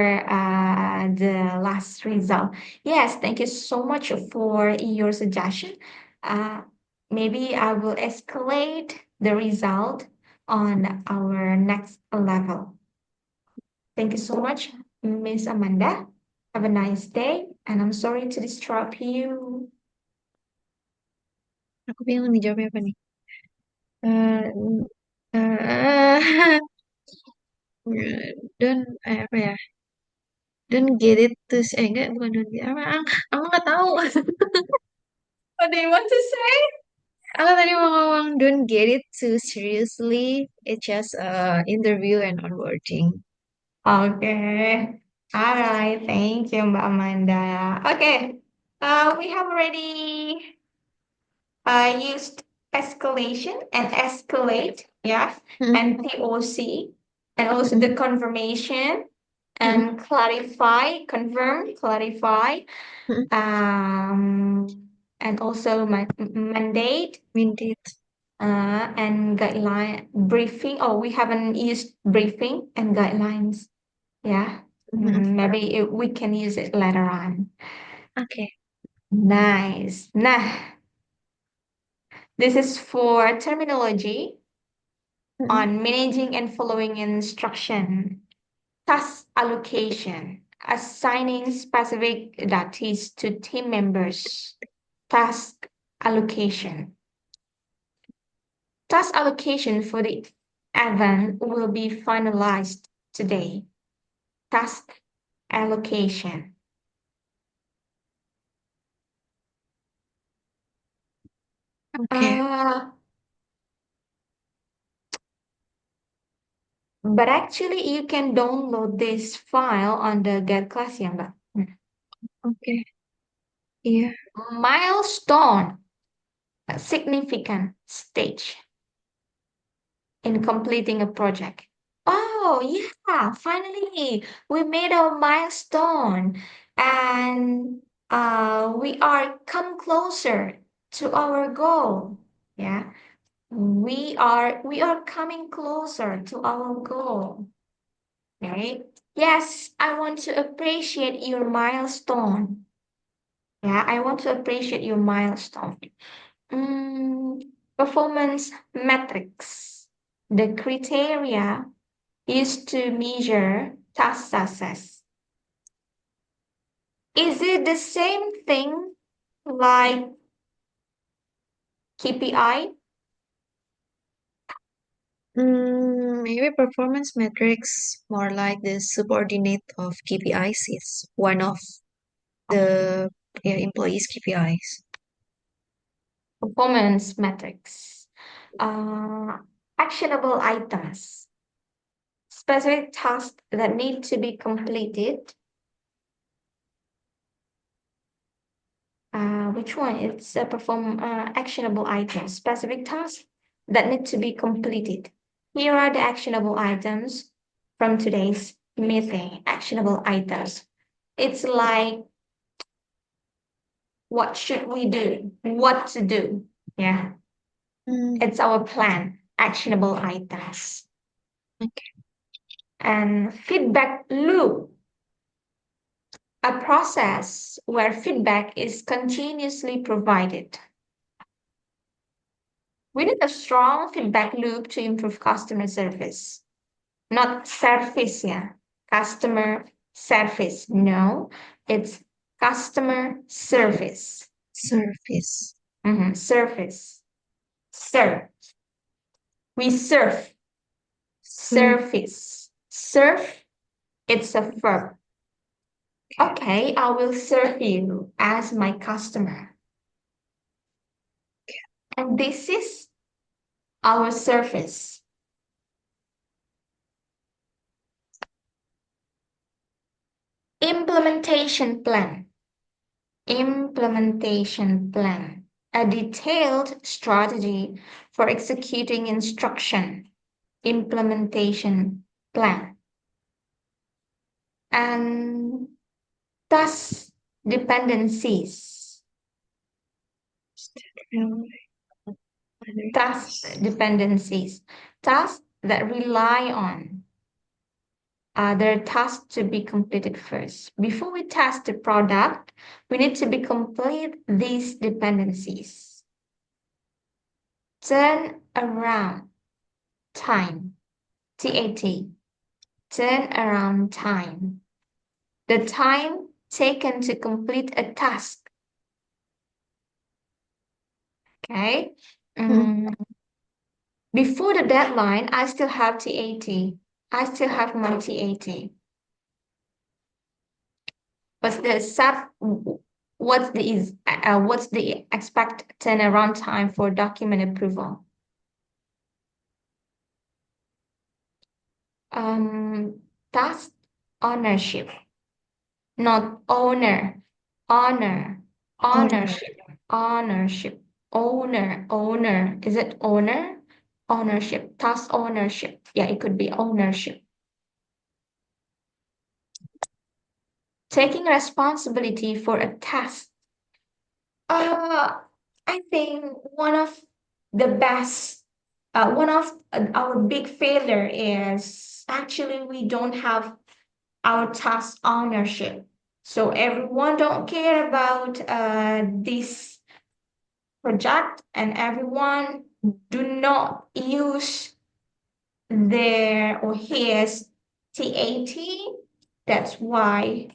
the last result. Yes, thank you so much for your suggestion. Uh, Maybe I will escalate the result on our next level. Thank you so much, Miss Amanda. Have a nice day, and I'm sorry to disturb you. Aku bingung dijawabnya apa nih? Eh, eh, apa ya? Don't get it to enggak bukan don't get apa? Aku nggak tahu. What do you want to say? Aku tadi mau ngomong don't get it too seriously. It's just interview and onboarding. Okay. All right. Thank you, Mbak Amanda. Okay. We have already used escalation and escalate, yeah, Mm-mm, and POC, and also the confirmation mm-mm, and clarify, confirm, clarify, mm-mm. um, and also my mandate Mandate. and guideline briefing. Oh, we haven't used briefing and guidelines. Yeah. Maybe we can use it later on. Okay. Nice. Nah, this is for terminology on managing and following instruction. Task allocation, assigning specific duties to team members. Task allocation. Task allocation for the event will be finalized today. Task allocation. Okay. But actually, you can download this file on the Get Class, ya, Mbak. Okay. Yeah. Milestone, a significant stage in completing a project. Oh, yeah, finally, we made a milestone and we are come closer to our goal. Yeah, we are coming closer to our goal. Right? Yes, I want to appreciate your milestone. Yeah, I want to appreciate your milestone. Performance metrics. The criteria used to measure task success. Is it the same thing like KPI? Maybe performance metrics more like the subordinate of KPIs is one of the employees' KPIs. Performance metrics. Actionable items. Specific tasks that need to be completed. Which one? It's actionable items, specific tasks that need to be completed. Here are the actionable items from today's meeting. Actionable items. It's like, what should we do? What to do? Yeah. It's our plan. Actionable items. Okay. And feedback loop. A process where feedback is continuously provided. We need a strong feedback loop to improve customer service. Not service, yeah. Customer service. No, it's customer service. Service. Service. Serve. We serve. Service. Serve, it's a verb. Okay, I will serve you as my customer. And this is our service. Implementation plan. Implementation plan. A detailed strategy for executing instruction. Implementation plan. And task dependencies. Task dependencies. Tasks that rely on other tasks to be completed first. Before we test the product, we need to be complete these dependencies. Turn around time, TAT, turn around time. The time taken to complete a task. Okay. Before the deadline, I still have TAT. I still have my TAT. What's the expect turnaround time for document approval? Task ownership, not owner. Ownership. Owner. Is it owner? Ownership. Task ownership. Yeah, it could be ownership. Taking responsibility for a task. I think one of the best, one of our big failure is actually we don't have our task ownership. So everyone don't care about this project, and everyone do not use their or his TAT. That's why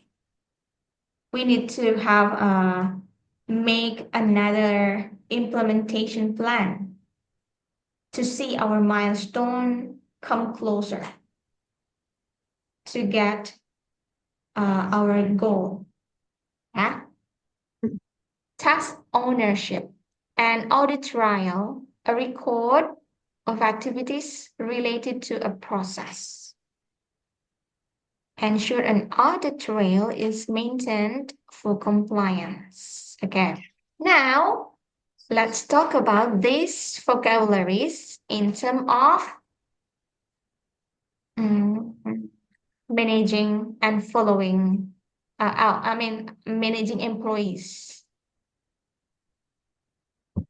we need to have make another implementation plan to see our milestone come closer to get our goal. Yeah? Task ownership and audit trail, a record of activities related to a process. Ensure an audit trail is maintained for compliance. Okay. Now, let's talk about these vocabularies in terms of managing and following, managing employees.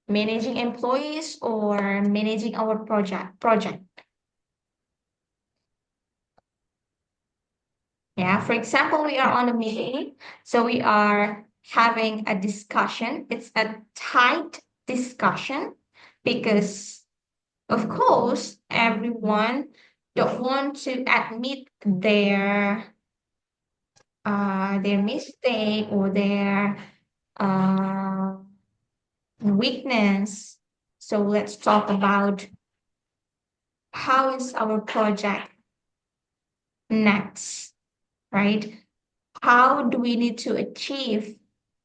Managing employees or managing our project. Yeah, for example, we are on a meeting, so we are having a discussion. It's a tight discussion because, of course, everyone don't want to admit their mistake or their uh, weakness. So let's talk about how is our project next, right? How do we need to achieve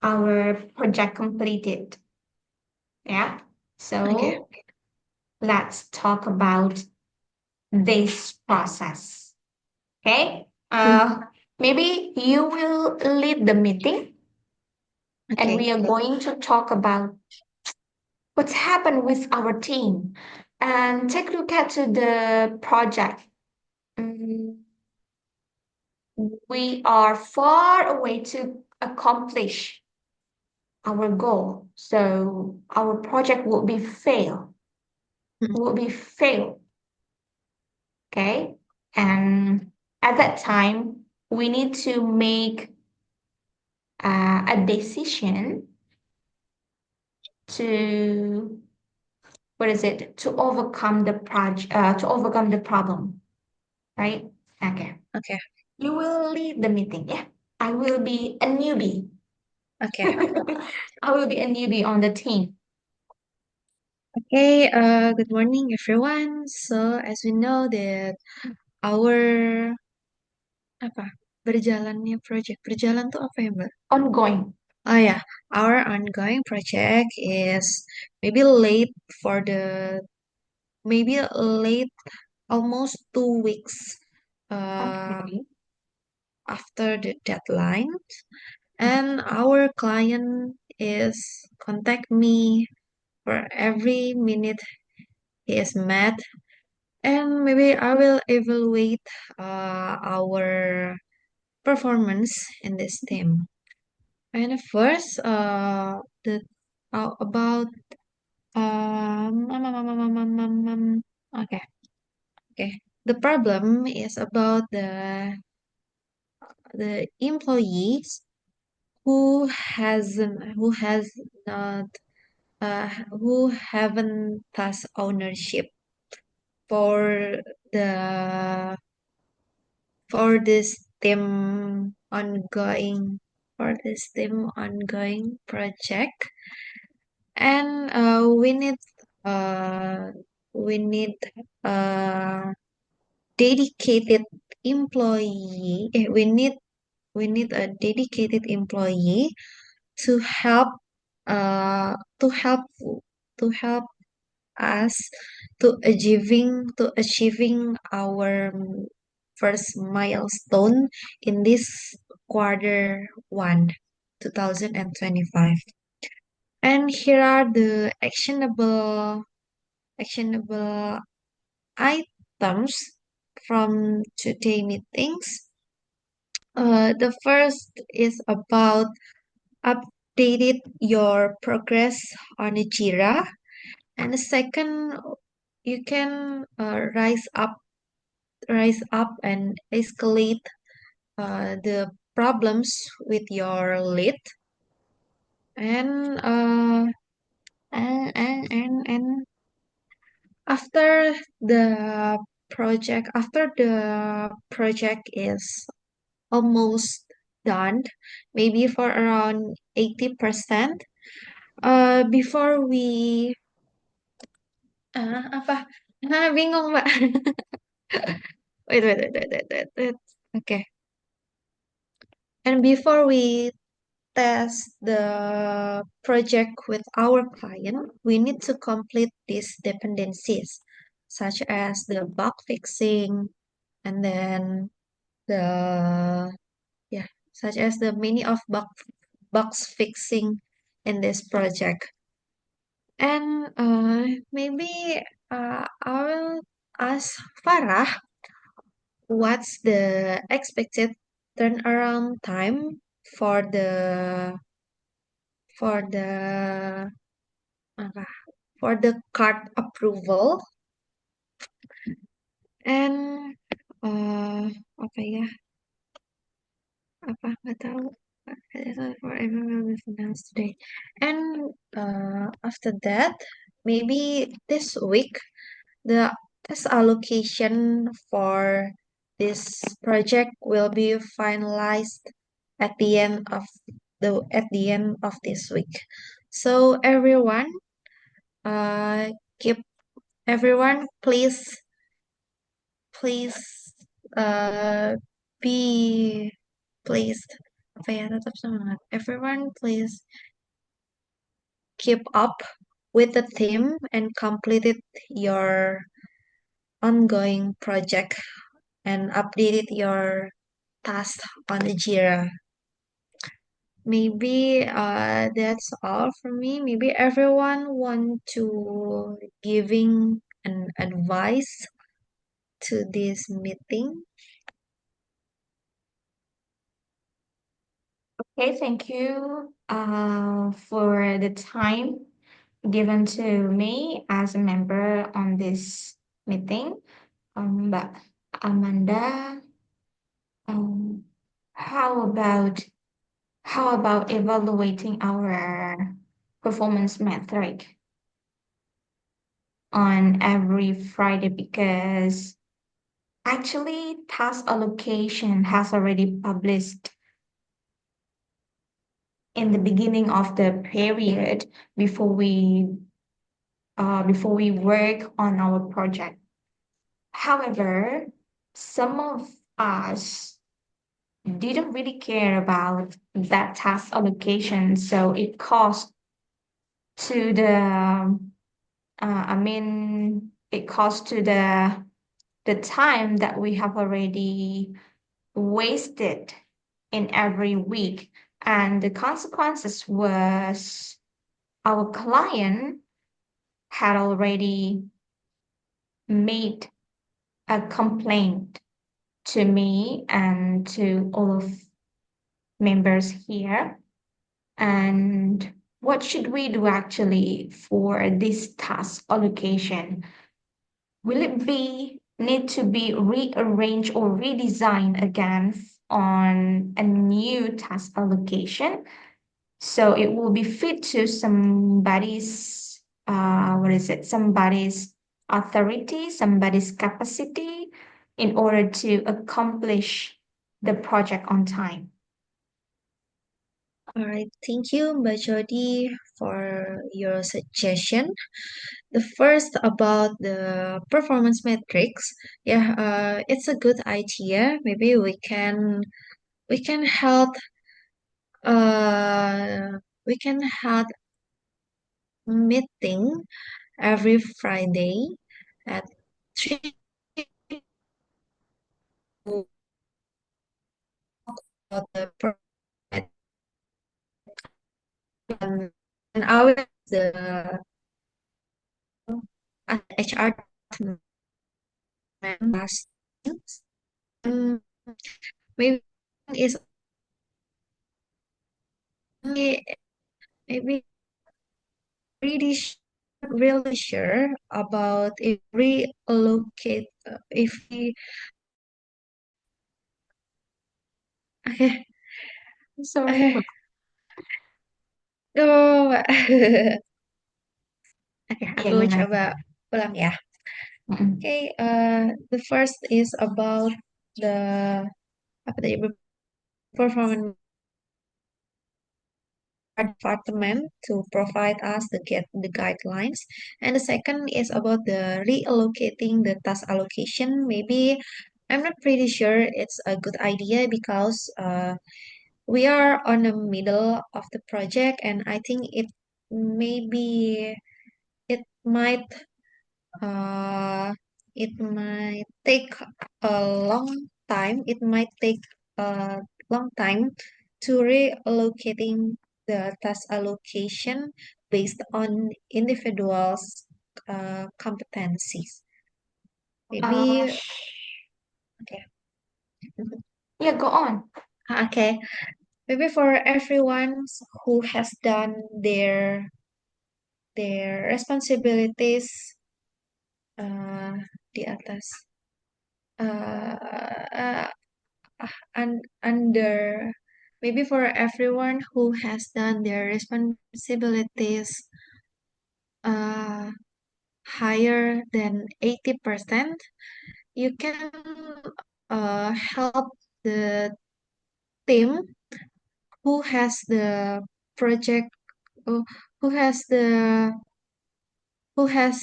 our project completed? Yeah. Okay. So let's talk about this process. Okay. Maybe you will lead the meeting and we Okay. are going to talk about what's happened with our team and take a look at the project. Mm, we are far away to accomplish our goal. So our project will be fail. Okay. And at that time, we need to make a decision to what is it to overcome the project to overcome the problem, right? Okay. Okay. You will lead the meeting. Yeah. I will be a newbie. Okay. I will be a newbie on the team. Okay, good morning everyone. So as we know that our apa berjalannya project berjalan tuh apa ya Mbak? Ongoing. Oh yeah, our ongoing project is maybe late for the maybe late almost 2 weeks Okay. after the deadline, and our client is contact me for every minute he is mad, and maybe I will evaluate our performance in this team. And first, the about okay, okay. The problem is about the employees who has not who haven't task ownership for the for this team ongoing project, and we need a dedicated employee we need a dedicated employee to help uh to help to help us to achieving our first milestone in this quarter one 2025. And here are the actionable items from today meetings. The first is about updated your progress on Jira, And the second, you can rise up and escalate the problems with your lead, and and after the project is almost done, maybe for around 80%, before we apa bingung Mbak. Wait. Okay. And before we test the project with our client, we need to complete these dependencies, such as the bug fixing, and then the yeah, such as the many of bugs fixing in this project. And maybe I will ask Farah, what's the expected turnaround time for the apa, for the card approval, and uh, apa ya, apa nggak tahu. For everyone will be announced today. And after that, maybe this week, the test allocation for this project will be finalized at the end of this week. So keep everyone, please uh be pleased. Apa ya, tetap semangat. Everyone, please keep up with the theme and completed your ongoing project and updated your task on the Jira. Maybe that's all for me. Maybe everyone want to giving an advice to this meeting. Okay, thank you for the time given to me as a member on this meeting. Mbak Amanda, um, how about evaluating our performance metric on every Friday? Because actually task allocation has already published in the beginning of the period before we work on our project. However, some of us didn't really care about that task allocation, so it cost to the it cost to the time that we have already wasted in every week, and the consequences was our client had already made a complaint to me and to all of members here. And what should we do actually for this task allocation? Will it be need to be rearranged or redesigned again on a new task allocation? So it will be fit to somebody's somebody's authority, somebody's capacity in order to accomplish the project on time. All right, thank you, Mbak Jody, for your suggestion. The first about the performance metrics, yeah, it's a good idea. Maybe we can help uh we can have meeting every Friday at 3 about the and I will the HR members. Um, maybe is maybe British really sure about if we allocate, if we, okay, Sorry. okay, go. Oke, Iya, aku gimana? coba ulang ya. Mm-mm. Okay, the first is about the apa tadi performance department to provide us the guidelines, and the second is about the reallocating the task allocation. Maybe I'm not pretty sure it's a good idea because we are on the middle of the project, and I think maybe it might uh, it might take a long time. It might take a long time to reallocating the task allocation based on individuals' competencies. Uh, Maybe okay. yeah, go on. Okay. Maybe for everyone who has done their responsibilities uh, di atas uh, under maybe for everyone who has done their responsibilities uh, higher than 80%, you can help the team who has the project, who who has the who has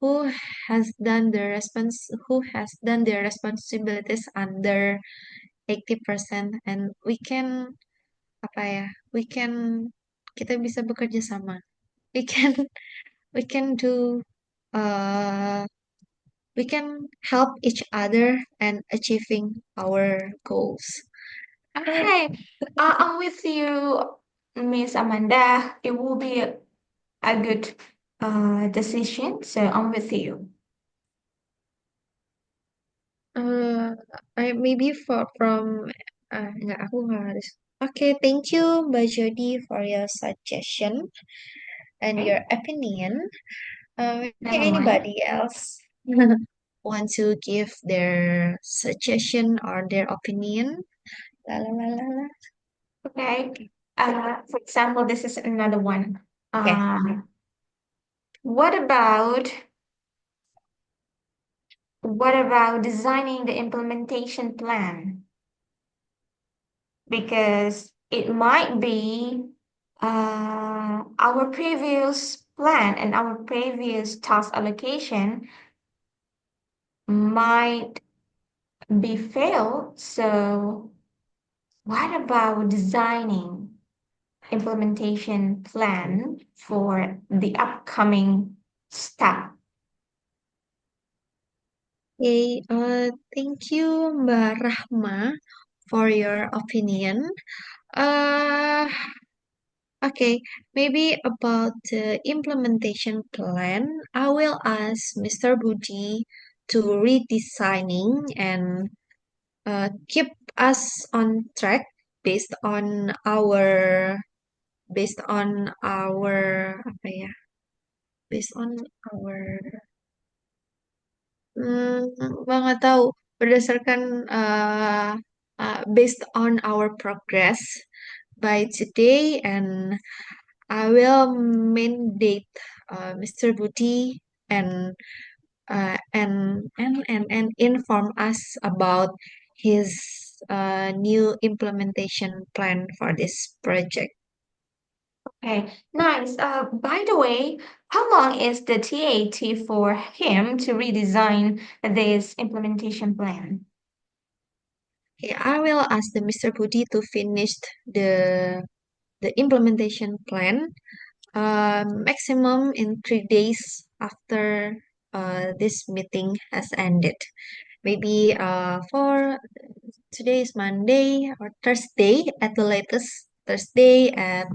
who has done the who has done their responsibilities under 80%, and we can apa ya, we can kita bisa bekerja sama, we can we can do uh we can help each other and achieving our goals. Okay, I'm with you, Miss Amanda. It will be a good decision, so I'm with you. uh maybe enggak, aku nggak harus. Okay, thank you Mbak Jody for your suggestion and Okay, your opinion. Maybe never mind. anybody else want to give their suggestion or their opinion? La la la la la. Okay. For example, this is another one. Okay. What about designing the implementation plan? Because it might be our previous plan and our previous task allocation might be failed. So what about designing implementation plan for the upcoming step? Okay, thank you, Mbak Rahma, for your opinion. Uh, okay, maybe about the implementation plan, I will ask Mr. Budi to redesigning and keep us on track based on our apa ya, based on our nggak tahu berdasarkan based on our progress by today, and I will mandate Mr. Budi and and inform us about his new implementation plan for this project. Okay, nice. By the way, how long is the TAT for him to redesign this implementation plan? Okay, I will ask the Mr. Budi to finish the implementation plan maximum in 3 days after this meeting has ended. Maybe for today is Monday or Thursday at the latest, Thursday at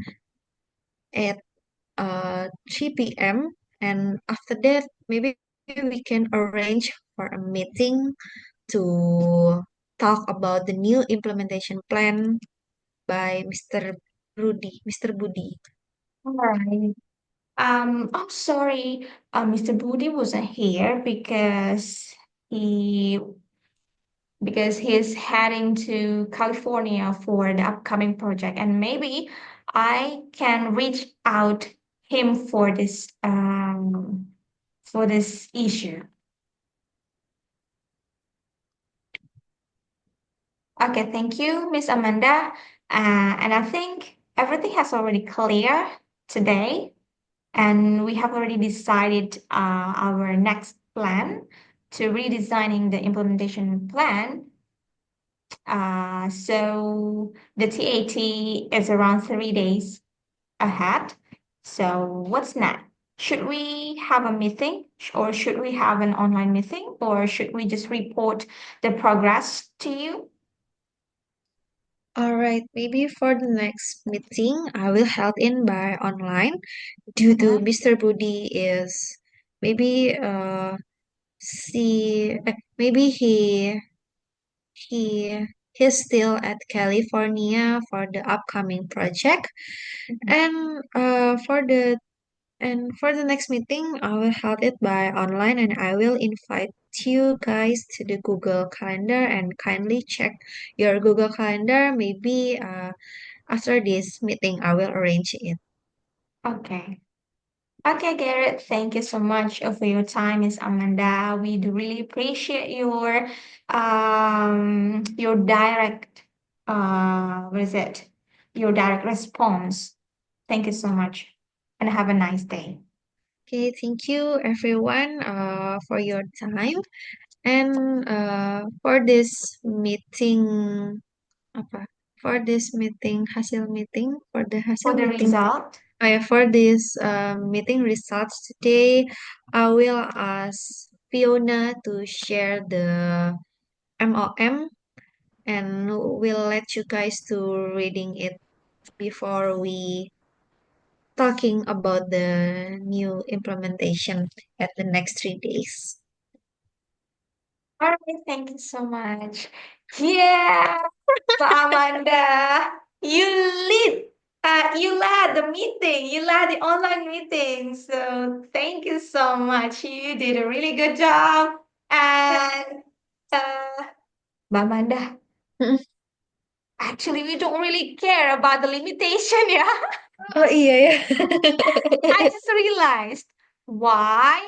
3 p.m. And after that, maybe we can arrange for a meeting to talk about the new implementation plan by Mr. Budi. All right. Oh, sorry. Mr. Budi wasn't here he because he's heading to California for the upcoming project, and maybe I can reach out him for this issue. Okay, thank you, Miss Amanda. And I think everything has already clear today, and we have already decided our next plan to redesigning the implementation plan. So the TAT is around 3 days ahead. So what's next? Should we have a meeting or should we have an online meeting or should we just report the progress to you? All right, maybe for the next meeting, I will held in by online due to Mhm. Mr. Budi is maybe maybe he he's still at California for the upcoming project, and for the next meeting, I will hold it by online and I will invite you guys to the Google Calendar and kindly check your Google Calendar. Maybe after this meeting, I will arrange it. Okay. Okay, Garrett, thank you so much for your time, Miss Amanda. We do really appreciate your direct what is it? Your direct response. Thank you so much. And have a nice day. Okay, thank you everyone for your time and for this meeting apa for this meeting hasil meeting for the For hasil the meeting. result, For this meeting results today, I will ask Fiona to share the MOM and we'll let you guys to reading it before we talking about the new implementation at the next 3 days. all right, thank you so much. Yeah, Mbak Amanda, you lead. You led the meeting. You led the online meeting. So thank you so much. You did a really good job. And uh, Mbak Amanda, actually, we don't really care about the limitation, yeah. Oh iya ya. I just realized why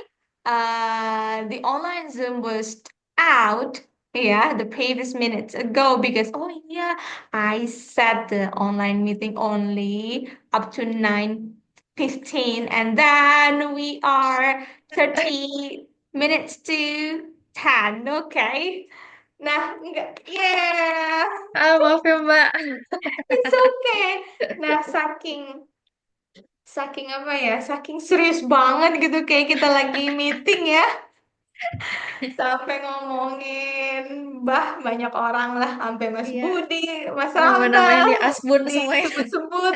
the online Zoom was out, yeah, the previous minutes ago because oh yeah, I set the online meeting only up to 9:15 and then we are 30 minutes to 10, okay? Nah, enggak. Yeah, Ah, maaf ya Mbak. it's okay. Nah, saking apa ya, saking serius banget gitu kayak kita lagi meeting ya, sampai ngomongin banyak orang lah, sampai Mas Iya, Budi, Mas Ramba, nama-nama yang di Asbun semuanya. disebut-sebut,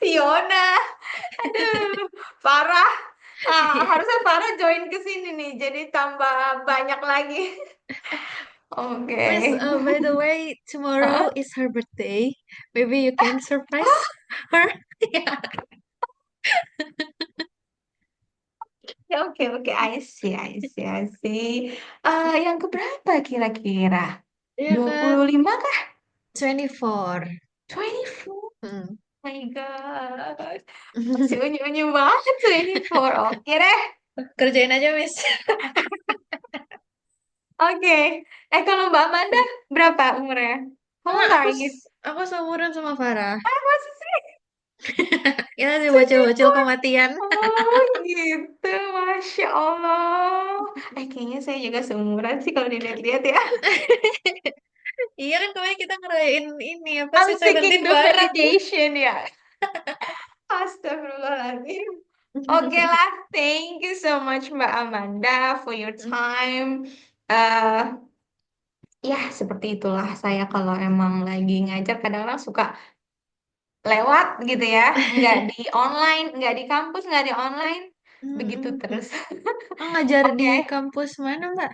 Fiona, aduh, Farah, harusnya Farah join ke sini nih, jadi tambah banyak lagi. Miss, Oke. by the way, tomorrow Heeh. is her birthday. Maybe you can surprise her. Yeah. Ya, oke, oke, I see. Yang keberapa kira-kira? Dia kan 25 kah? 24. 24? Hmm. My God. Masih unyu-unyu banget 24. Oke deh. Kerjain aja, Miss. Oke. Kalau Mbak Amanda berapa umurnya? Kamu Sama Taris? aku seumuran sama Farah. Masa sih? Kita sih bocil-bocil 24. kematian. Oh gitu, Masya Allah. Kayaknya saya juga seumuran sih kalau dilihat-lihat ya. Iya kan kemarin kita ngerayain ini apa I'm sih seeking 17 the bareng. validation ya. Astagfirullahaladzim. Oke lah, thank you so much Mbak Amanda for your time. eh Ya, seperti itulah saya kalau emang lagi ngajar kadang-kadang suka lewat gitu ya, nggak di online, nggak di kampus, nggak di online, begitu Mm-mm. terus. Oh, ngajar di Oke, kampus mana, Mbak?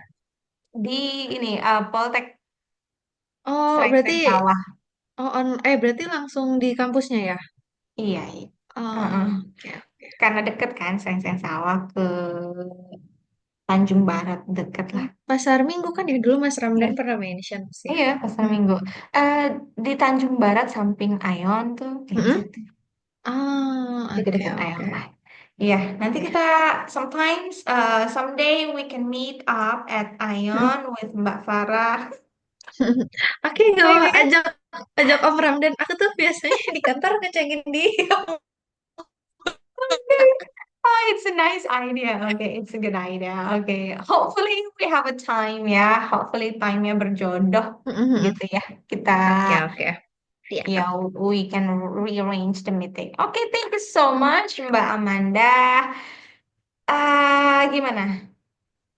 di ini Poltek Oh, berarti Sreng Sawah. berarti langsung di kampusnya ya? Iya, iya. Oh, Heeh. oke. karena deket kan Seng-Seng Sawah ke Tanjung Barat deket lah. Pasar Minggu kan ya dulu Mas Ramdan Iya, pernah mention sih. iya Pasar Minggu. Eh di Tanjung Barat samping Aeon tuh di Mm-mm. situ. Ah, oke Deket-deket oke. Aeon lah. Iya, nanti Oke. kita sometimes someday we can meet up at Mm. Aeon with Mbak Farah. Oke, gak apa Maybe. ajak ajak Om Ramdan. Aku tuh biasanya di kantor ngecengin dia. Oh, it's a nice idea. Okay, it's a good idea. Okay, hopefully we have a time ya. Hopefully time-nya berjodoh Mm-mm. gitu ya. Kita Oke oke. ya Siap. we can rearrange the meeting. Okay, thank you so much Mbak Amanda. Gimana?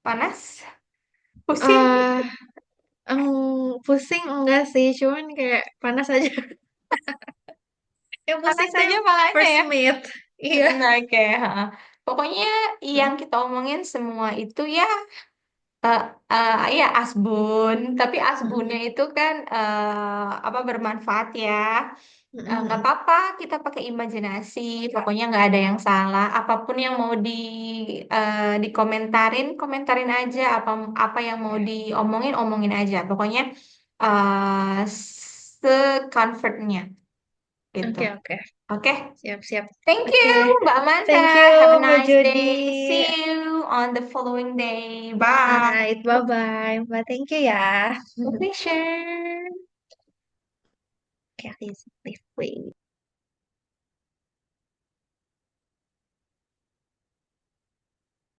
Panas? Pusing? eh Pusing enggak sih, cuman kayak panas aja. Yang pusing Panas tuh aja yang palanya first ya. meet. Iya. Oke, ha. Pokoknya yang kita omongin semua itu ya eh ya asbun, tapi asbunnya Mm-mm. itu kan apa bermanfaat ya. Nggak Mm-mm. apa-apa, kita pakai imajinasi. Pokoknya nggak ada yang salah. Apapun yang mau dikomentarin, komentarin aja. Apa apa yang mau diomongin, omongin aja. Pokoknya se-comfortnya gitu. Oke oke. Oke, Siap siap. thank you Oke. Mbak Amanda. Thank you Have a Mbak nice Jody. day. See you on the following day. Bye. Alright, bye-bye. Mbak, thank you ya. A pleasure. Oke, please, please, please.